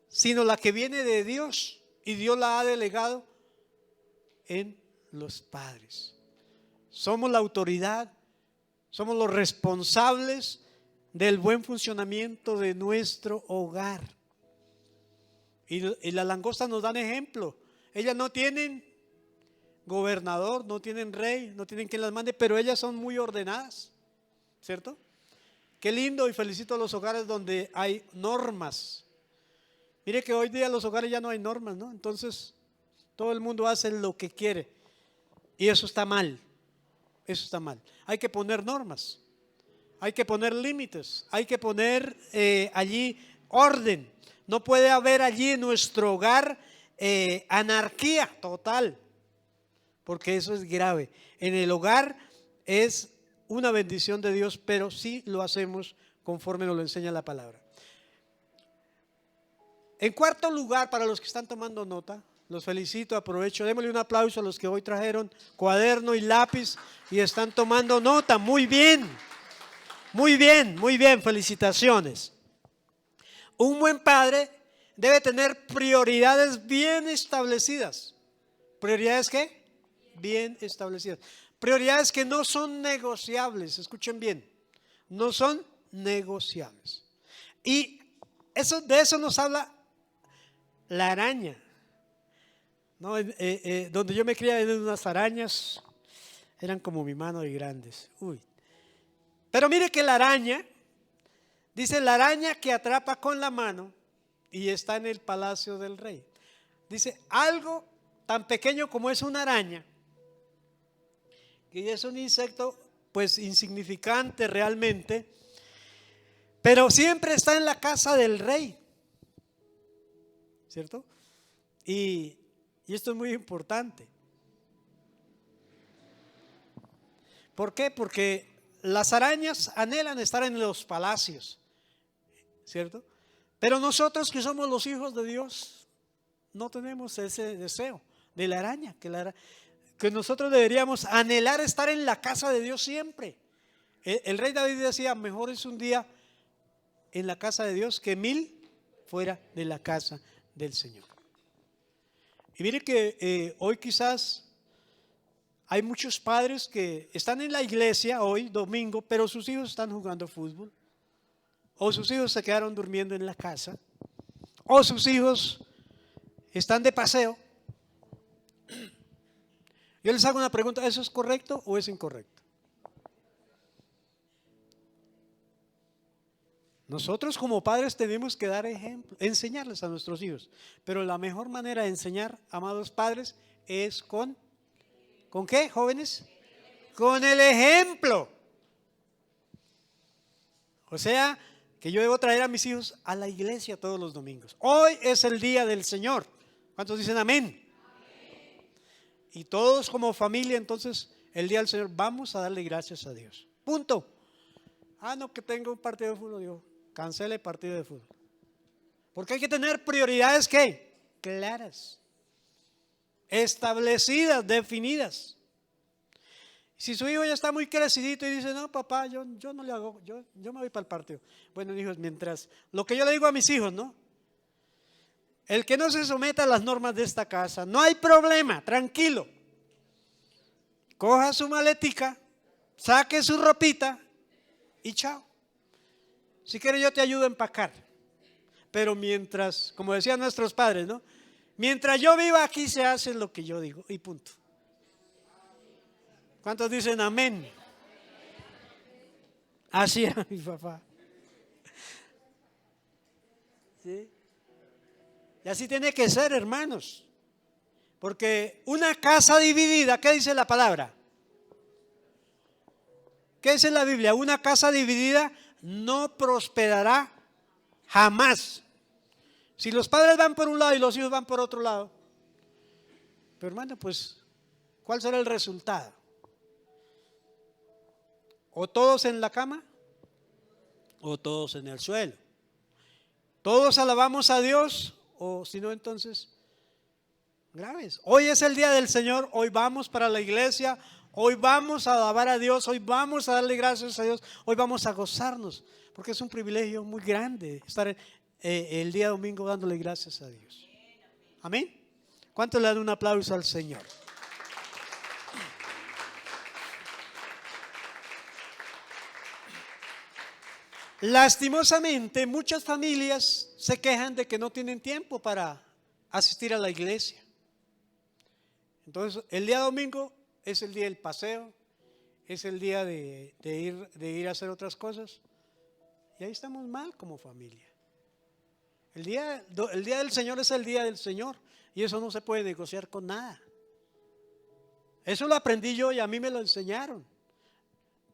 sino la que viene de Dios, y Dios la ha delegado en los padres. Somos la autoridad, somos los responsables del buen funcionamiento de nuestro hogar. Y las langostas nos dan ejemplo. Ellas no tienen gobernador, no tienen rey, no tienen quien las mande, pero ellas son muy ordenadas, ¿cierto? Qué lindo, y felicito a los hogares donde hay normas. Mire que hoy día en los hogares ya no hay normas, ¿no? Entonces todo el mundo hace lo que quiere y eso está mal. Eso está mal. Hay que poner normas, hay que poner límites, hay que poner allí orden. No puede haber allí en nuestro hogar anarquía total, porque eso es grave. En el hogar es una bendición de Dios, pero sí lo hacemos conforme nos lo enseña la palabra. En cuarto lugar, para los que están tomando nota, los felicito, aprovecho, démosle un aplauso a los que hoy trajeron cuaderno y lápiz y están tomando nota. Muy bien, muy bien, muy bien, felicitaciones. Un buen padre debe tener prioridades bien establecidas. ¿Prioridades qué? Bien establecidas. Prioridades que no son negociables, escuchen bien, no son negociables. Y de eso nos habla la araña. ¿No? Donde yo me criaba en unas arañas, eran como mi mano de grandes. Uy. Pero mire que la araña, dice la araña que atrapa con la mano y está en el palacio del rey. Dice algo tan pequeño como es una araña, que es un insecto pues insignificante realmente, pero siempre está en la casa del rey, ¿cierto? Y esto es muy importante. ¿Por qué? Porque las arañas anhelan estar en los palacios, ¿cierto? Pero nosotros que somos los hijos de Dios no tenemos ese deseo de la araña, que nosotros deberíamos anhelar estar en la casa de Dios siempre. El rey David decía, mejor es un día en la casa de Dios que 1000 fuera de la casa del Señor. Y mire que hoy quizás hay muchos padres que están en la iglesia hoy, domingo, pero sus hijos están jugando fútbol, o sus hijos se quedaron durmiendo en la casa, o sus hijos están de paseo. Yo les hago una pregunta, ¿eso es correcto o es incorrecto? Nosotros como padres tenemos que dar ejemplo, enseñarles a nuestros hijos. Pero la mejor manera de enseñar, amados padres, es ¿con qué, jóvenes? Con el ejemplo. O sea, que yo debo traer a mis hijos a la iglesia todos los domingos. Hoy es el día del Señor. ¿Cuántos dicen amén? Y todos como familia, entonces, el día del Señor, vamos a darle gracias a Dios. Punto. No, que tengo un partido de fútbol, digo, cancele el partido de fútbol. Porque hay que tener prioridades, ¿qué? Claras, establecidas, definidas. Si su hijo ya está muy crecidito y dice, no, papá, yo no le hago, yo me voy para el partido. Bueno, hijos, mientras, lo que yo le digo a mis hijos, ¿no? El que no se someta a las normas de esta casa, no hay problema, tranquilo. Coja su maletica, saque su ropita y chao. Si quieres yo te ayudo a empacar. Pero mientras, como decían nuestros padres, ¿no? Mientras yo viva aquí se hace lo que yo digo y punto. ¿Cuántos dicen amén? Así era mi papá. ¿Sí? Y así tiene que ser, hermanos. Porque una casa dividida, ¿qué dice la palabra? ¿Qué dice la Biblia? Una casa dividida no prosperará jamás. Si los padres van por un lado y los hijos van por otro lado, pero hermano, pues, ¿cuál será el resultado? O todos en la cama, o todos en el suelo. Todos alabamos a Dios, o si no, entonces, graves. Hoy es el día del Señor, hoy vamos para la iglesia, hoy vamos a alabar a Dios, hoy vamos a darle gracias a Dios, hoy vamos a gozarnos, porque es un privilegio muy grande estar el día domingo dándole gracias a Dios. Amén. ¿Cuánto le dan un aplauso al Señor? Lastimosamente, muchas familias se quejan de que no tienen tiempo para asistir a la iglesia. Entonces, el día domingo es el día del paseo, es el día de ir a hacer otras cosas. Y ahí estamos mal como familia. El día del Señor es el día del Señor y eso no se puede negociar con nada. Eso lo aprendí yo y a mí me lo enseñaron.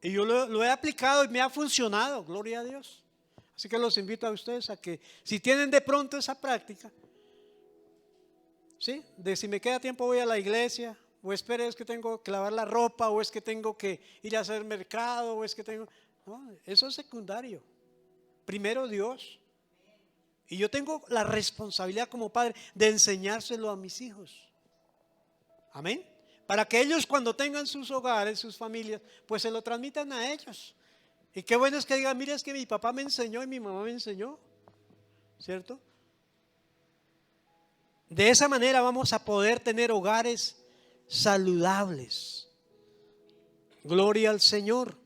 Y yo lo he aplicado y me ha funcionado, gloria a Dios. Así que los invito a ustedes a que si tienen de pronto esa práctica, ¿sí? De si me queda tiempo voy a la iglesia, o espere es que tengo que lavar la ropa, o es que tengo que ir a hacer mercado, o es que tengo... No, eso es secundario. Primero Dios. Y yo tengo la responsabilidad como padre de enseñárselo a mis hijos. Amén. Para que ellos cuando tengan sus hogares, sus familias, pues se lo transmitan a ellos. Y qué bueno es que digan, mira, es que mi papá me enseñó y mi mamá me enseñó, ¿cierto? De esa manera vamos a poder tener hogares saludables. Gloria al Señor.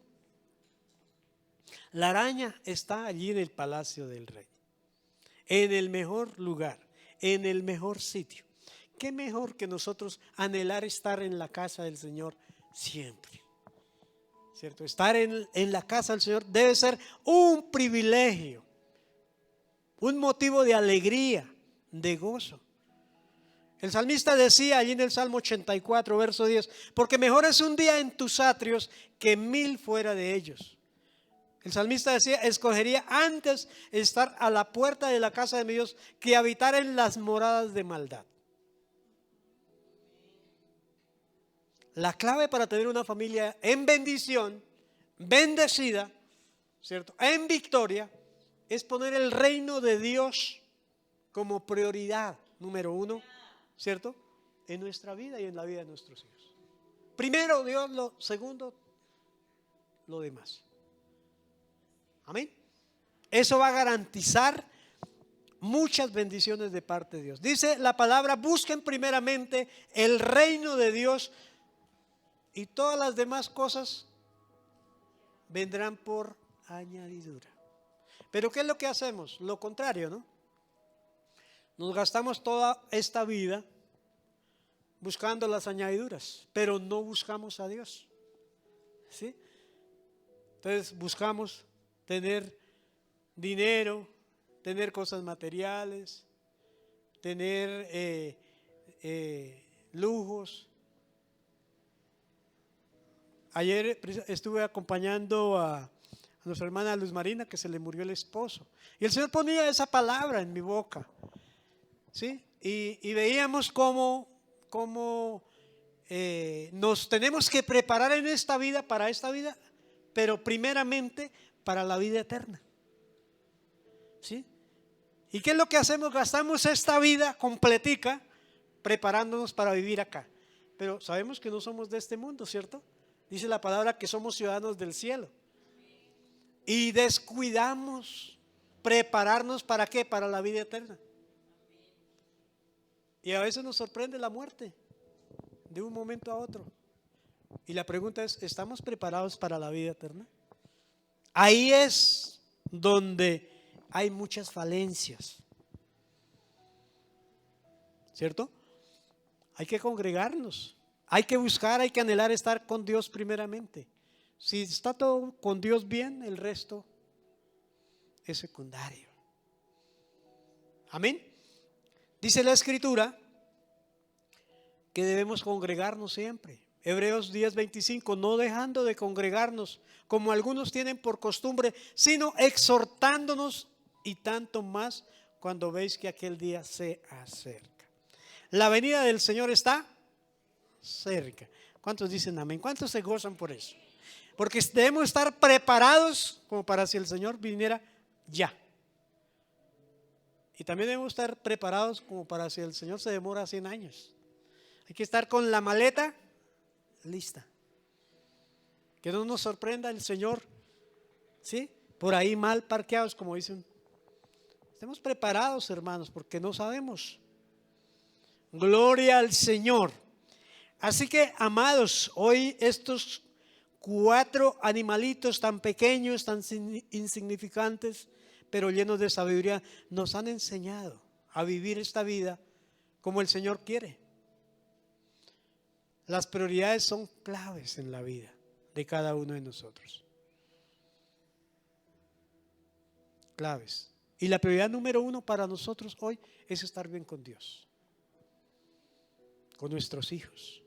La araña está allí en el palacio del rey, en el mejor lugar, en el mejor sitio. ¿Qué mejor que nosotros anhelar estar en la casa del Señor siempre? ¿Cierto? Estar en la casa del Señor debe ser un privilegio, un motivo de alegría, de gozo. El salmista decía allí en el Salmo 84, verso 10, porque mejor es un día en tus atrios que 1000 fuera de ellos. El salmista decía, escogería antes estar a la puerta de la casa de mi Dios que habitar en las moradas de maldad. La clave para tener una familia en bendición, bendecida, ¿cierto? En victoria, es poner el reino de Dios como prioridad número uno, ¿cierto? En nuestra vida y en la vida de nuestros hijos. Primero Dios, lo segundo, lo demás. Amén. Eso va a garantizar muchas bendiciones de parte de Dios. Dice la palabra, busquen primeramente el reino de Dios y todas las demás cosas vendrán por añadidura. Pero ¿qué es lo que hacemos? Lo contrario, ¿no? Nos gastamos toda esta vida buscando las añadiduras, pero no buscamos a Dios. ¿Sí? Entonces buscamos tener dinero, tener cosas materiales, tener lujos. Ayer estuve acompañando a nuestra hermana Luz Marina, que se le murió el esposo, y el Señor ponía esa palabra en mi boca, ¿sí? Y veíamos cómo nos tenemos que preparar en esta vida, para esta vida, pero primeramente para la vida eterna, ¿sí? ¿Y qué es lo que hacemos? Gastamos esta vida completica preparándonos para vivir acá, pero sabemos que no somos de este mundo, ¿cierto? Dice la palabra que somos ciudadanos del cielo. Y descuidamos prepararnos ¿para qué? Para la vida eterna. Y a veces nos sorprende la muerte de un momento a otro. Y la pregunta es, ¿estamos preparados para la vida eterna? Ahí es donde hay muchas falencias, ¿cierto? Hay que congregarnos. Hay que buscar, hay que anhelar estar con Dios primeramente. Si está todo con Dios bien, el resto es secundario. Amén. Dice la Escritura que debemos congregarnos siempre. Hebreos 10:25, no dejando de congregarnos como algunos tienen por costumbre, sino exhortándonos, y tanto más cuando veis que aquel día se acerca. La venida del Señor está cerca. ¿Cuántos dicen amén? ¿Cuántos se gozan por eso? Porque debemos estar preparados como para si el Señor viniera ya. Y también debemos estar preparados como para si el Señor se demora 100 años. Hay que estar con la maleta lista. Que no nos sorprenda el Señor, ¿sí? Por ahí mal parqueados, como dicen. Estemos preparados, hermanos, porque no sabemos. Gloria al Señor. Así que, amados, hoy estos 4 animalitos tan pequeños, tan insignificantes, pero llenos de sabiduría, nos han enseñado a vivir esta vida como el Señor quiere. Las prioridades son claves en la vida de cada uno de nosotros. Claves. Y la prioridad número 1 para nosotros hoy es estar bien con Dios, con nuestros hijos,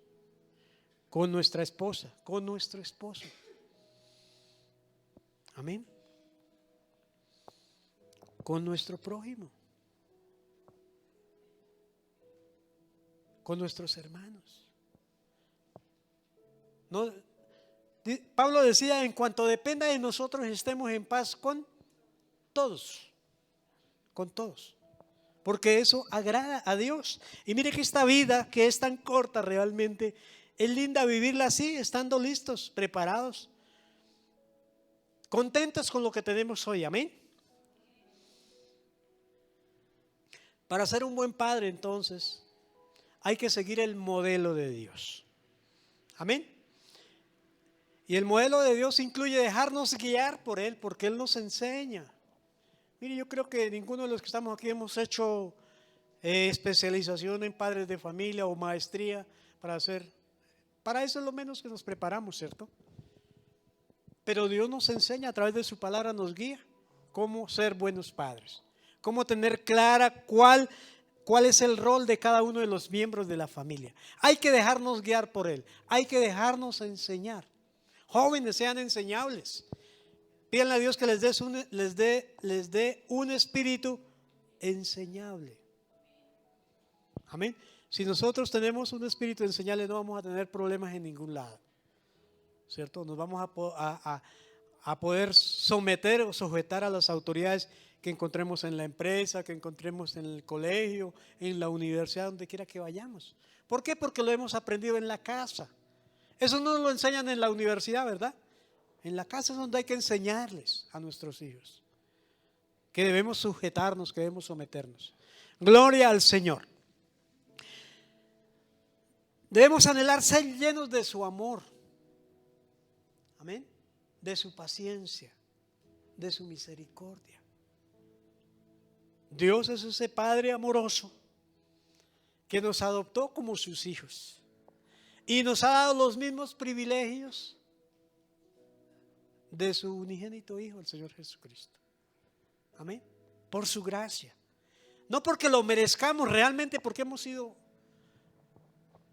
con nuestra esposa, con nuestro esposo. Amén. Con nuestro prójimo, con nuestros hermanos. No, Pablo decía, en cuanto dependa de nosotros, estemos en paz con todos, porque eso agrada a Dios. Y mire que esta vida, que es tan corta realmente, es linda vivirla así, estando listos, preparados, contentos con lo que tenemos hoy. Amén. Para ser un buen padre, entonces, hay que seguir el modelo de Dios. Amén. Y el modelo de Dios incluye dejarnos guiar por Él, porque Él nos enseña. Mire, yo creo que ninguno de los que estamos aquí hemos hecho especialización en padres de familia o maestría para eso es lo menos que nos preparamos, ¿cierto? Pero Dios nos enseña, a través de su palabra nos guía cómo ser buenos padres, cómo tener clara cuál es el rol de cada uno de los miembros de la familia. Hay que dejarnos guiar por Él, hay que dejarnos enseñar. Jóvenes, sean enseñables. Pídanle a Dios que les dé un espíritu enseñable. Amén. Si nosotros tenemos un espíritu enseñable, no vamos a tener problemas en ningún lado, ¿cierto? Nos vamos a poder someter o sujetar a las autoridades que encontremos en la empresa, que encontremos en el colegio, en la universidad, donde quiera que vayamos. ¿Por qué? Porque lo hemos aprendido en la casa. Eso no lo enseñan en la universidad, ¿verdad? En la casa es donde hay que enseñarles a nuestros hijos que debemos sujetarnos, que debemos someternos. Gloria al Señor. Debemos anhelar ser llenos de su amor. Amén. De su paciencia, de su misericordia. Dios es ese Padre amoroso que nos adoptó como sus hijos y nos ha dado los mismos privilegios de su unigénito Hijo, el Señor Jesucristo. Amén. Por su gracia. No porque lo merezcamos, realmente porque hemos sido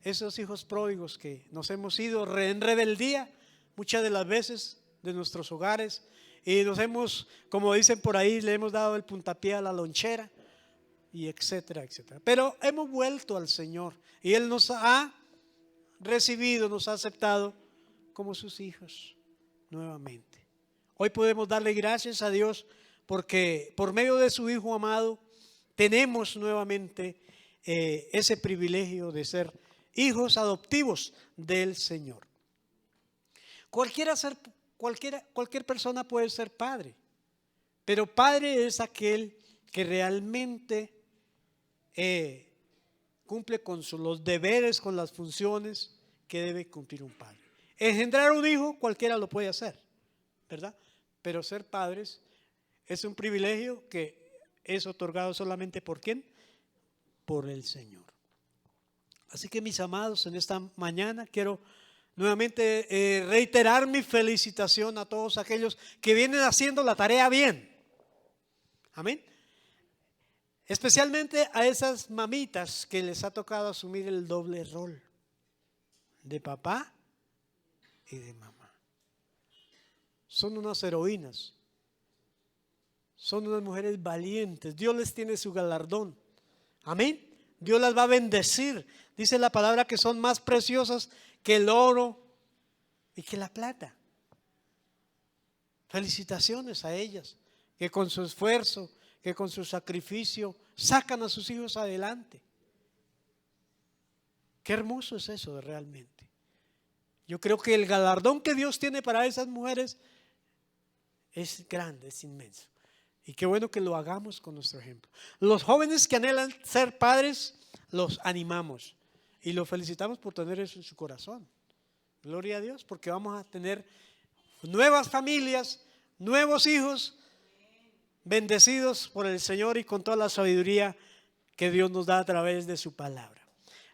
esos hijos pródigos que nos hemos ido en rebeldía muchas de las veces de nuestros hogares y nos hemos, como dicen por ahí, le hemos dado el puntapié a la lonchera y etcétera, etcétera. Pero hemos vuelto al Señor y Él nos ha recibido, nos ha aceptado como sus hijos nuevamente. Hoy podemos darle gracias a Dios porque por medio de su Hijo amado tenemos nuevamente ese privilegio de ser hijos adoptivos del Señor. Cualquier persona puede ser padre, pero padre es aquel que realmente cumple con los deberes, con las funciones que debe cumplir un padre. Engendrar un hijo cualquiera lo puede hacer, ¿verdad? Pero ser padres es un privilegio que es otorgado solamente ¿por quién? Por el Señor. Así que mis amados, en esta mañana quiero nuevamente reiterar mi felicitación a todos aquellos que vienen haciendo la tarea bien. Amén. Especialmente a esas mamitas que les ha tocado asumir el doble rol de papá y de mamá. Son unas heroínas. Son unas mujeres valientes. Dios les tiene su galardón. Amén. Dios las va a bendecir. Dice la palabra que son más preciosas que el oro y que la plata. Felicitaciones a ellas, que con su esfuerzo, que con su sacrificio sacan a sus hijos adelante. Qué hermoso es eso realmente. Yo creo que el galardón que Dios tiene para esas mujeres es grande, es inmenso. Y qué bueno que lo hagamos con nuestro ejemplo. Los jóvenes que anhelan ser padres, los animamos y los felicitamos por tener eso en su corazón. Gloria a Dios, porque vamos a tener nuevas familias, nuevos hijos, bendecidos por el Señor y con toda la sabiduría que Dios nos da a través de su palabra.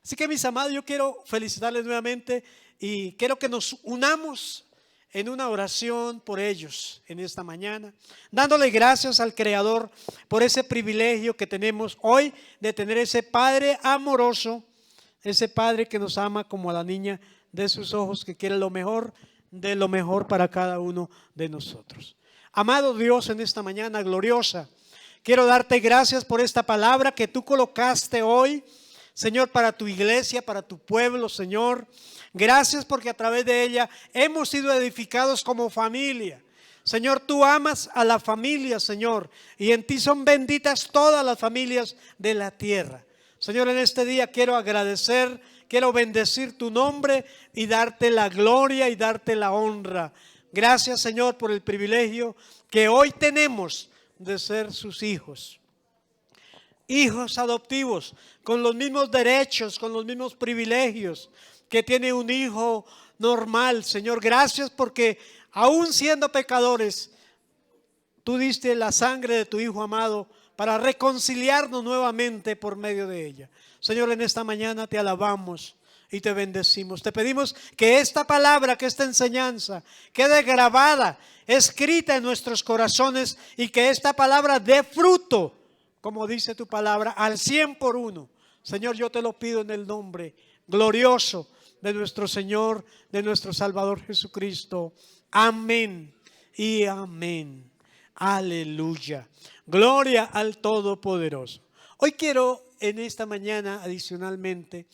Así que mis amados, yo quiero felicitarles nuevamente y quiero que nos unamos en una oración por ellos en esta mañana, dándole gracias al Creador por ese privilegio que tenemos hoy de tener ese Padre amoroso, ese Padre que nos ama como a la niña de sus ojos, que quiere lo mejor de lo mejor para cada uno de nosotros. Amado Dios, en esta mañana gloriosa, quiero darte gracias por esta palabra que tú colocaste hoy, Señor, para tu iglesia, para tu pueblo, Señor. Gracias porque a través de ella hemos sido edificados como familia. Señor, tú amas a la familia, Señor, y en ti son benditas todas las familias de la tierra. Señor, en este día quiero agradecer, quiero bendecir tu nombre y darte la gloria y darte la honra. Gracias, Señor, por el privilegio que hoy tenemos de ser sus hijos. Hijos adoptivos, con los mismos derechos, con los mismos privilegios que tiene un hijo normal. Señor, gracias porque aún siendo pecadores, tú diste la sangre de tu Hijo amado para reconciliarnos nuevamente por medio de ella. Señor, en esta mañana te alabamos y te bendecimos. Te pedimos que esta palabra, que esta enseñanza quede grabada, escrita en nuestros corazones y que esta palabra dé fruto, como dice tu palabra, al 100 por uno. Señor, yo te lo pido en el nombre glorioso de nuestro Señor, de nuestro Salvador Jesucristo. Amén y amén. Aleluya. Gloria al Todopoderoso. Hoy quiero en esta mañana adicionalmente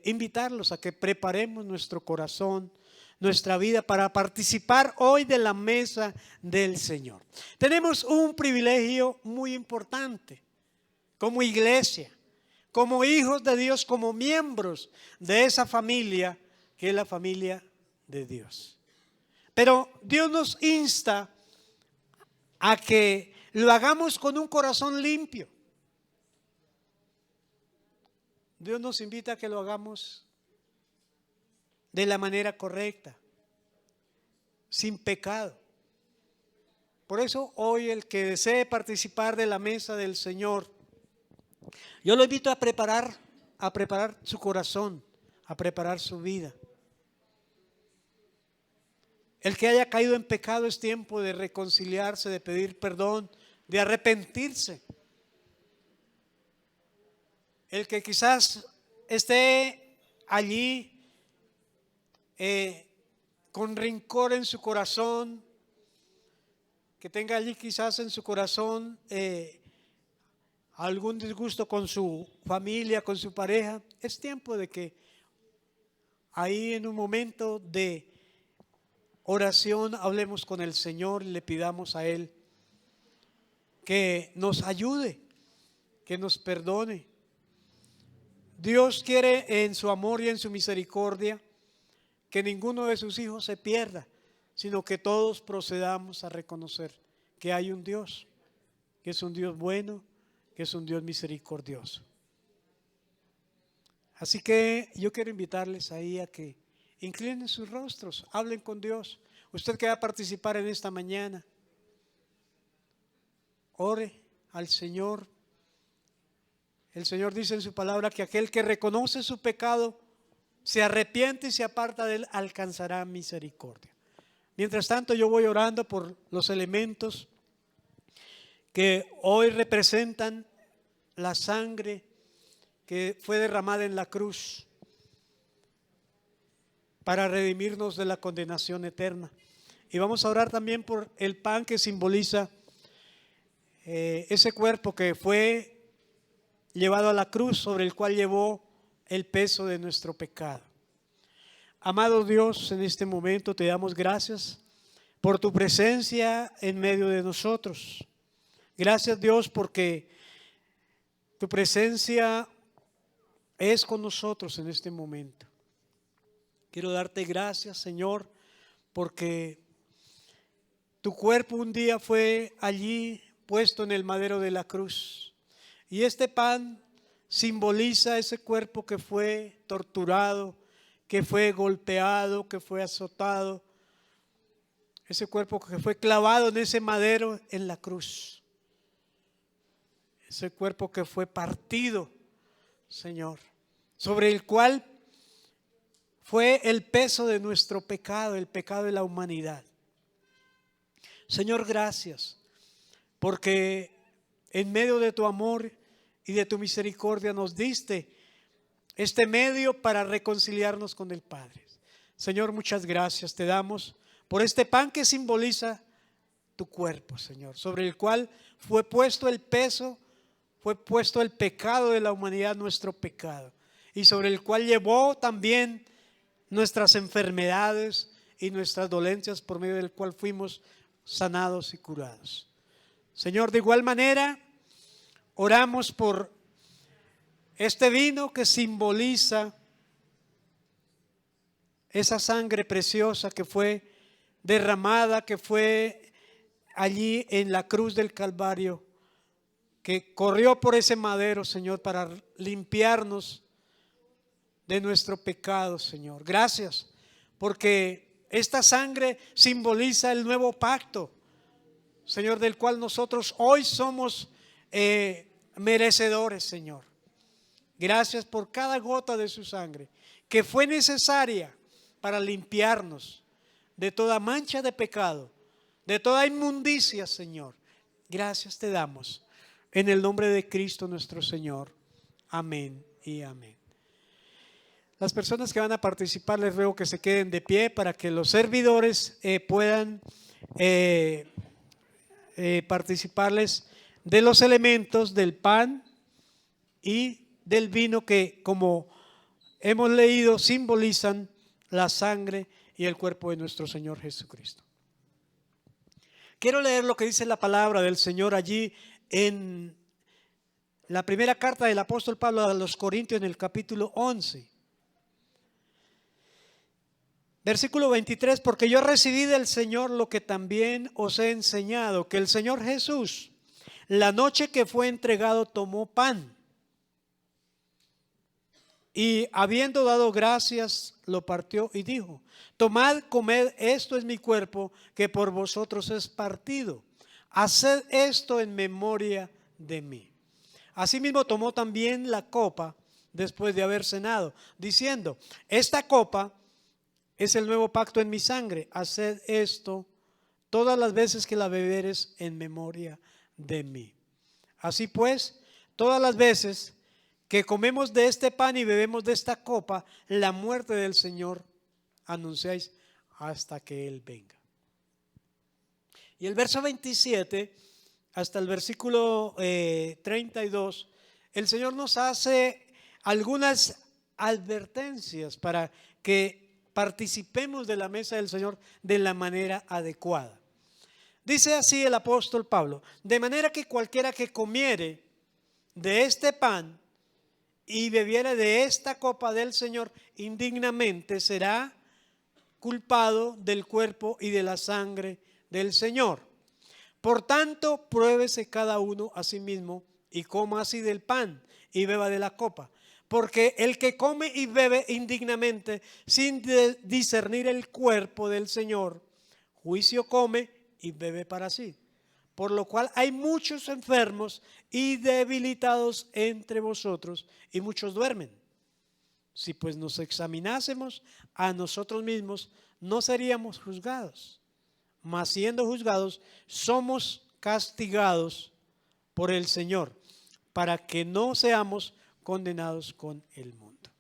invitarlos a que preparemos nuestro corazón, nuestra vida para participar hoy de la mesa del Señor. Tenemos un privilegio muy importante como iglesia, como hijos de Dios, como miembros de esa familia que es la familia de Dios. Pero Dios nos insta a que lo hagamos con un corazón limpio. Dios nos invita a que lo hagamos de la manera correcta, sin pecado. Por eso hoy el que desee participar de la mesa del Señor, yo lo invito a preparar su corazón, a preparar su vida. El que haya caído en pecado es tiempo de reconciliarse, de pedir perdón de arrepentirse. El que quizás esté allí con rencor en su corazón, que tenga allí quizás en su corazón algún disgusto con su familia, con su pareja, es tiempo de que ahí en un momento de oración hablemos con el Señor y le pidamos a Él que nos ayude, que nos perdone. Dios quiere en su amor y en su misericordia que ninguno de sus hijos se pierda, sino que todos procedamos a reconocer que hay un Dios, que es un Dios bueno, que es un Dios misericordioso. Así que yo quiero invitarles ahí a que inclinen sus rostros, hablen con Dios. Usted que va a participar en esta mañana, ore al Señor. El Señor dice en su palabra que aquel que reconoce su pecado, se arrepiente y se aparta de él, alcanzará misericordia. Mientras tanto, yo voy orando por los elementos que hoy representan la sangre que fue derramada en la cruz para redimirnos de la condenación eterna. Y vamos a orar también por el pan que simboliza ese cuerpo que fue llevado a la cruz, sobre el cual llevó el peso de nuestro pecado. Amado Dios, en este momento te damos gracias por tu presencia en medio de nosotros. Gracias, Dios, porque tu presencia es con nosotros en este momento. Quiero darte gracias, Señor, porque tu cuerpo un día fue allí puesto en el madero de la cruz. Y este pan simboliza ese cuerpo que fue torturado, que fue golpeado, que fue azotado. Ese cuerpo que fue clavado en ese madero en la cruz. Ese cuerpo que fue partido, Señor, sobre el cual fue el peso de nuestro pecado, el pecado de la humanidad. Señor, gracias, porque en medio de tu amor y de tu misericordia nos diste este medio para reconciliarnos con el Padre. Señor, muchas gracias te damos por este pan que simboliza tu cuerpo, Señor, sobre el cual fue puesto el peso, fue puesto el pecado de la humanidad, nuestro pecado, y sobre el cual llevó también nuestras enfermedades y nuestras dolencias, por medio del cual fuimos sanados y curados. Señor, de igual manera oramos por este vino que simboliza esa sangre preciosa que fue derramada, que fue allí en la cruz del Calvario, que corrió por ese madero, Señor, para limpiarnos de nuestro pecado, Señor. Gracias, porque esta sangre simboliza el nuevo pacto, Señor, del cual nosotros hoy somos merecedores, Señor. Gracias por cada gota de su sangre que fue necesaria para limpiarnos de toda mancha de pecado, de toda inmundicia, Señor. Gracias te damos en el nombre de Cristo nuestro Señor. Amén y amén. Las personas que van a participar les ruego que se queden de pie para que los servidores puedan participarles de los elementos del pan y del vino que, como hemos leído, simbolizan la sangre y el cuerpo de nuestro Señor Jesucristo. Quiero leer lo que dice la palabra del Señor allí en la primera carta del apóstol Pablo a los Corintios, en el capítulo 11. Versículo 23, porque yo recibí del Señor lo que también os he enseñado, que el Señor Jesús, la noche que fue entregado, tomó pan y habiendo dado gracias, lo partió y dijo: tomad, comed, esto es mi cuerpo, que por vosotros es partido. Haced esto en memoria de mí. Asimismo tomó también la copa después de haber cenado, diciendo: esta copa es el nuevo pacto en mi sangre. Haced esto todas las veces que la beberes en memoria de mí. Así pues, todas las veces que comemos de este pan y bebemos de esta copa, la muerte del Señor anunciáis hasta que Él venga. Y el verso 27 hasta el versículo 32, el Señor nos hace algunas advertencias para que participemos de la mesa del Señor de la manera adecuada. Dice así el apóstol Pablo: de manera que cualquiera que comiere de este pan y bebiere de esta copa del Señor indignamente será culpado del cuerpo y de la sangre del Señor. Por tanto, pruébese cada uno a sí mismo y coma así del pan y beba de la copa. Porque el que come y bebe indignamente sin discernir el cuerpo del Señor, juicio come y bebe para sí. Por lo cual hay muchos enfermos y debilitados entre vosotros, y muchos duermen. Si pues nos examinásemos a nosotros mismos, no seríamos juzgados. Mas siendo juzgados, somos castigados por el Señor, para que no seamos condenados con el mundo.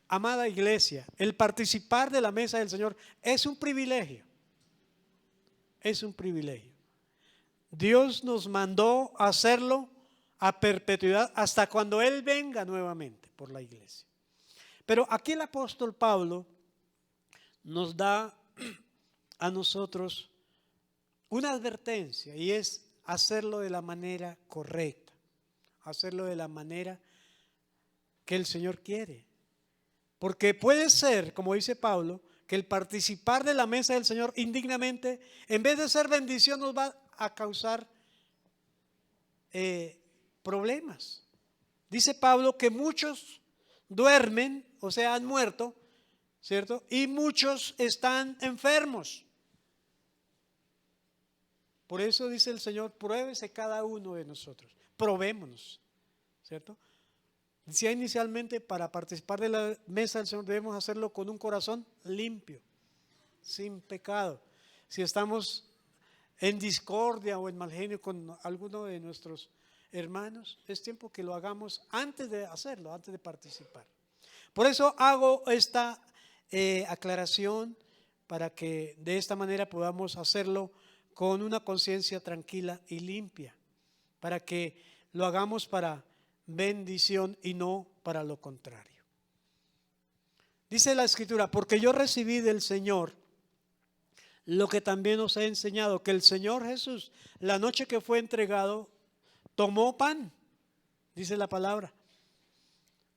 Amada iglesia, el participar de la mesa del Señor es un privilegio. Es un privilegio. Dios nos mandó a hacerlo a perpetuidad hasta cuando Él venga nuevamente por la iglesia. Pero aquí el apóstol Pablo nos da a nosotros una advertencia, y es hacerlo de la manera correcta, hacerlo de la manera que el Señor quiere. Porque puede ser, como dice Pablo, que el participar de la mesa del Señor indignamente, en vez de ser bendición, nos va a causar problemas. Dice Pablo que muchos duermen, o sea, han muerto, ¿cierto? Y muchos están enfermos. Por eso dice el Señor: pruébese cada uno de nosotros, probémonos, ¿cierto? Decía inicialmente, para participar de la mesa del Señor debemos hacerlo con un corazón limpio, sin pecado. Si estamos en discordia o en mal genio con alguno de nuestros hermanos, es tiempo que lo hagamos antes de hacerlo, antes de participar. Por eso hago esta aclaración, para que de esta manera podamos hacerlo con una conciencia tranquila y limpia, para que lo hagamos para bendición y no para lo contrario. Dice la Escritura: porque yo recibí del Señor lo que también os he enseñado, que el Señor Jesús, la noche que fue entregado, tomó pan, dice la palabra,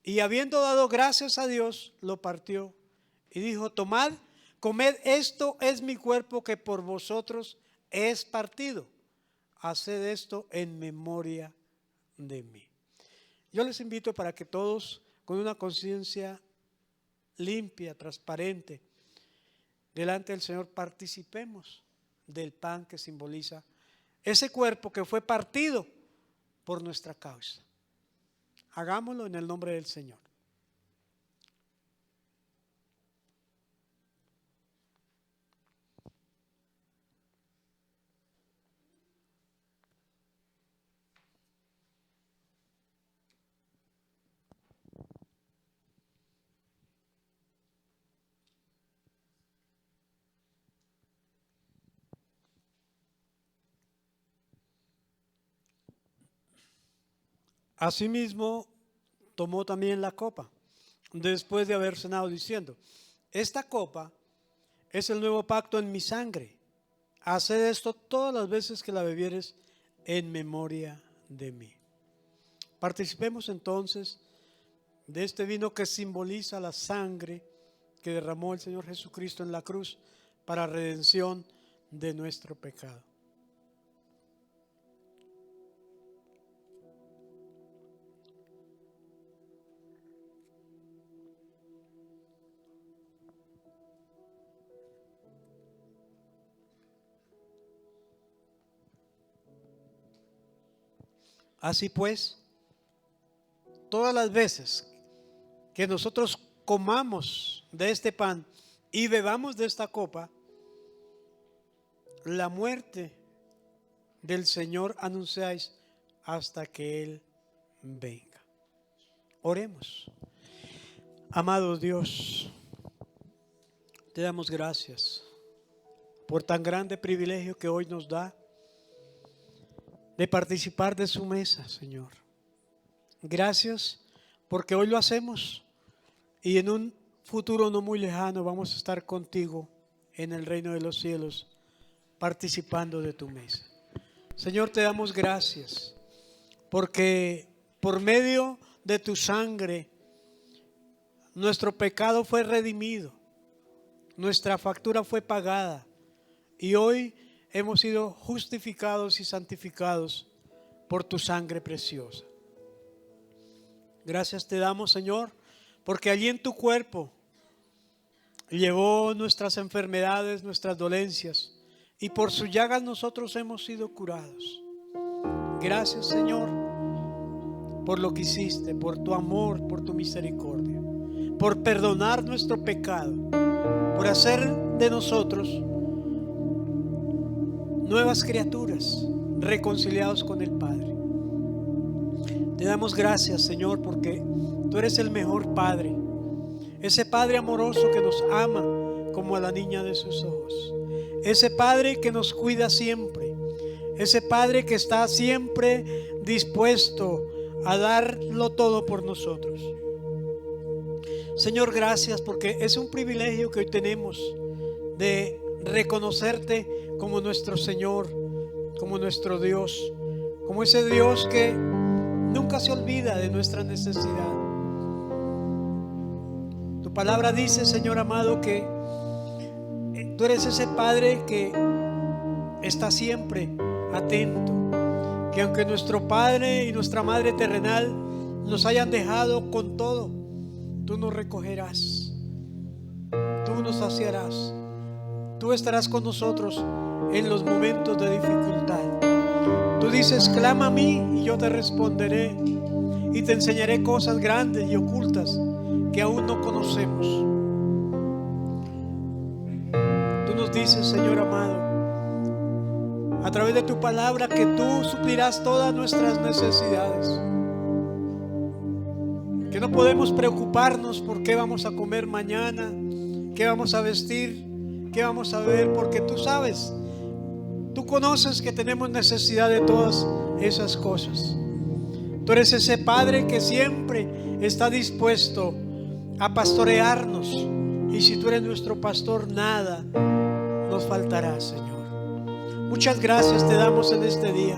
y habiendo dado gracias a Dios, lo partió y dijo: tomad, comed, esto es mi cuerpo que por vosotros es partido. Haced esto en memoria de mí. Yo les invito para que todos, con una conciencia limpia, transparente, delante del Señor, participemos del pan que simboliza ese cuerpo que fue partido por nuestra causa. Hagámoslo en el nombre del Señor. Asimismo, tomó también la copa, después de haber cenado, diciendo: esta copa es el nuevo pacto en mi sangre. Haced esto todas las veces que la bebieres en memoria de mí. Participemos entonces de este vino que simboliza la sangre que derramó el Señor Jesucristo en la cruz para redención de nuestro pecado. Así pues, todas las veces que nosotros comamos de este pan y bebamos de esta copa, la muerte del Señor anunciáis hasta que Él venga. Oremos. Amado Dios, te damos gracias por tan grande privilegio que hoy nos da de participar de su mesa, Señor. Gracias porque hoy lo hacemos y en un futuro no muy lejano vamos a estar contigo en el reino de los cielos participando de tu mesa. Señor, te damos gracias porque por medio de tu sangre nuestro pecado fue redimido, nuestra factura fue pagada y hoy hemos sido justificados y santificados por tu sangre preciosa. Gracias te damos, Señor, porque allí en tu cuerpo llevó nuestras enfermedades, nuestras dolencias, y por sus llagas nosotros hemos sido curados. Gracias, Señor, por lo que hiciste, por tu amor, por tu misericordia, por perdonar nuestro pecado, por hacer de nosotros nuevas criaturas, reconciliados con el Padre. Te damos gracias, Señor, porque tú eres el mejor Padre, ese Padre amoroso que nos ama como a la niña de sus ojos, ese Padre que nos cuida siempre, ese Padre que está siempre dispuesto a darlo todo por nosotros. Señor, gracias porque es un privilegio que hoy tenemos de reconocerte como nuestro Señor, como nuestro Dios, como ese Dios que nunca se olvida de nuestra necesidad. Tu palabra dice, Señor amado, que tú eres ese Padre que está siempre atento, que aunque nuestro Padre y nuestra Madre terrenal nos hayan dejado con todo, tú nos recogerás, tú nos saciarás, tú estarás con nosotros en los momentos de dificultad. Tú dices, clama a mí y yo te responderé y te enseñaré cosas grandes y ocultas que aún no conocemos. Tú nos dices, Señor amado, a través de tu palabra, que tú suplirás todas nuestras necesidades, que no podemos preocuparnos por qué vamos a comer mañana, qué vamos a vestir, qué vamos a ver, porque tú sabes, tú conoces que tenemos necesidad de todas esas cosas. Tú eres ese Padre que siempre está dispuesto a pastorearnos, y si tú eres nuestro pastor, nada nos faltará, Señor. Muchas gracias te damos en este día,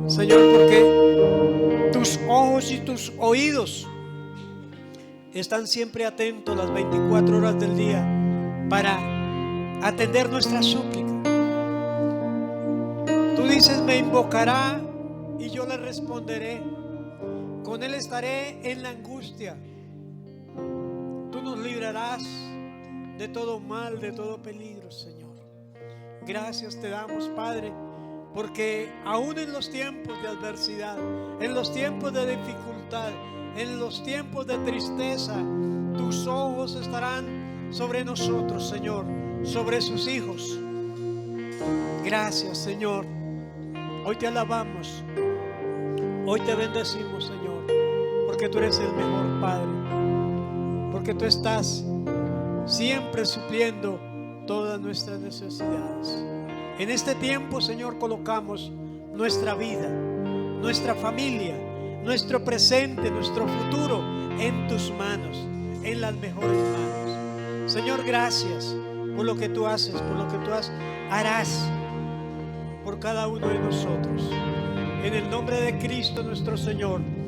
Señor, porque tus ojos y tus oídos están siempre atentos las 24 horas del día para atender nuestra súplica. Tú dices, me invocará y yo le responderé, con él estaré en la angustia. Tú nos librarás de todo mal, de todo peligro, Señor. Gracias te damos, Padre, porque aún en los tiempos de adversidad, en los tiempos de dificultad, en los tiempos de tristeza, tus ojos estarán sobre nosotros, Señor, sobre sus hijos. Gracias, Señor. Hoy te alabamos, hoy te bendecimos, Señor, porque tú eres el mejor Padre, porque tú estás siempre supliendo todas nuestras necesidades. En este tiempo, Señor, colocamos nuestra vida, nuestra familia, nuestro presente, nuestro futuro en tus manos, en las mejores manos. Señor, gracias por lo que tú haces, por lo que tú harás por cada uno de nosotros. En el nombre de Cristo nuestro Señor.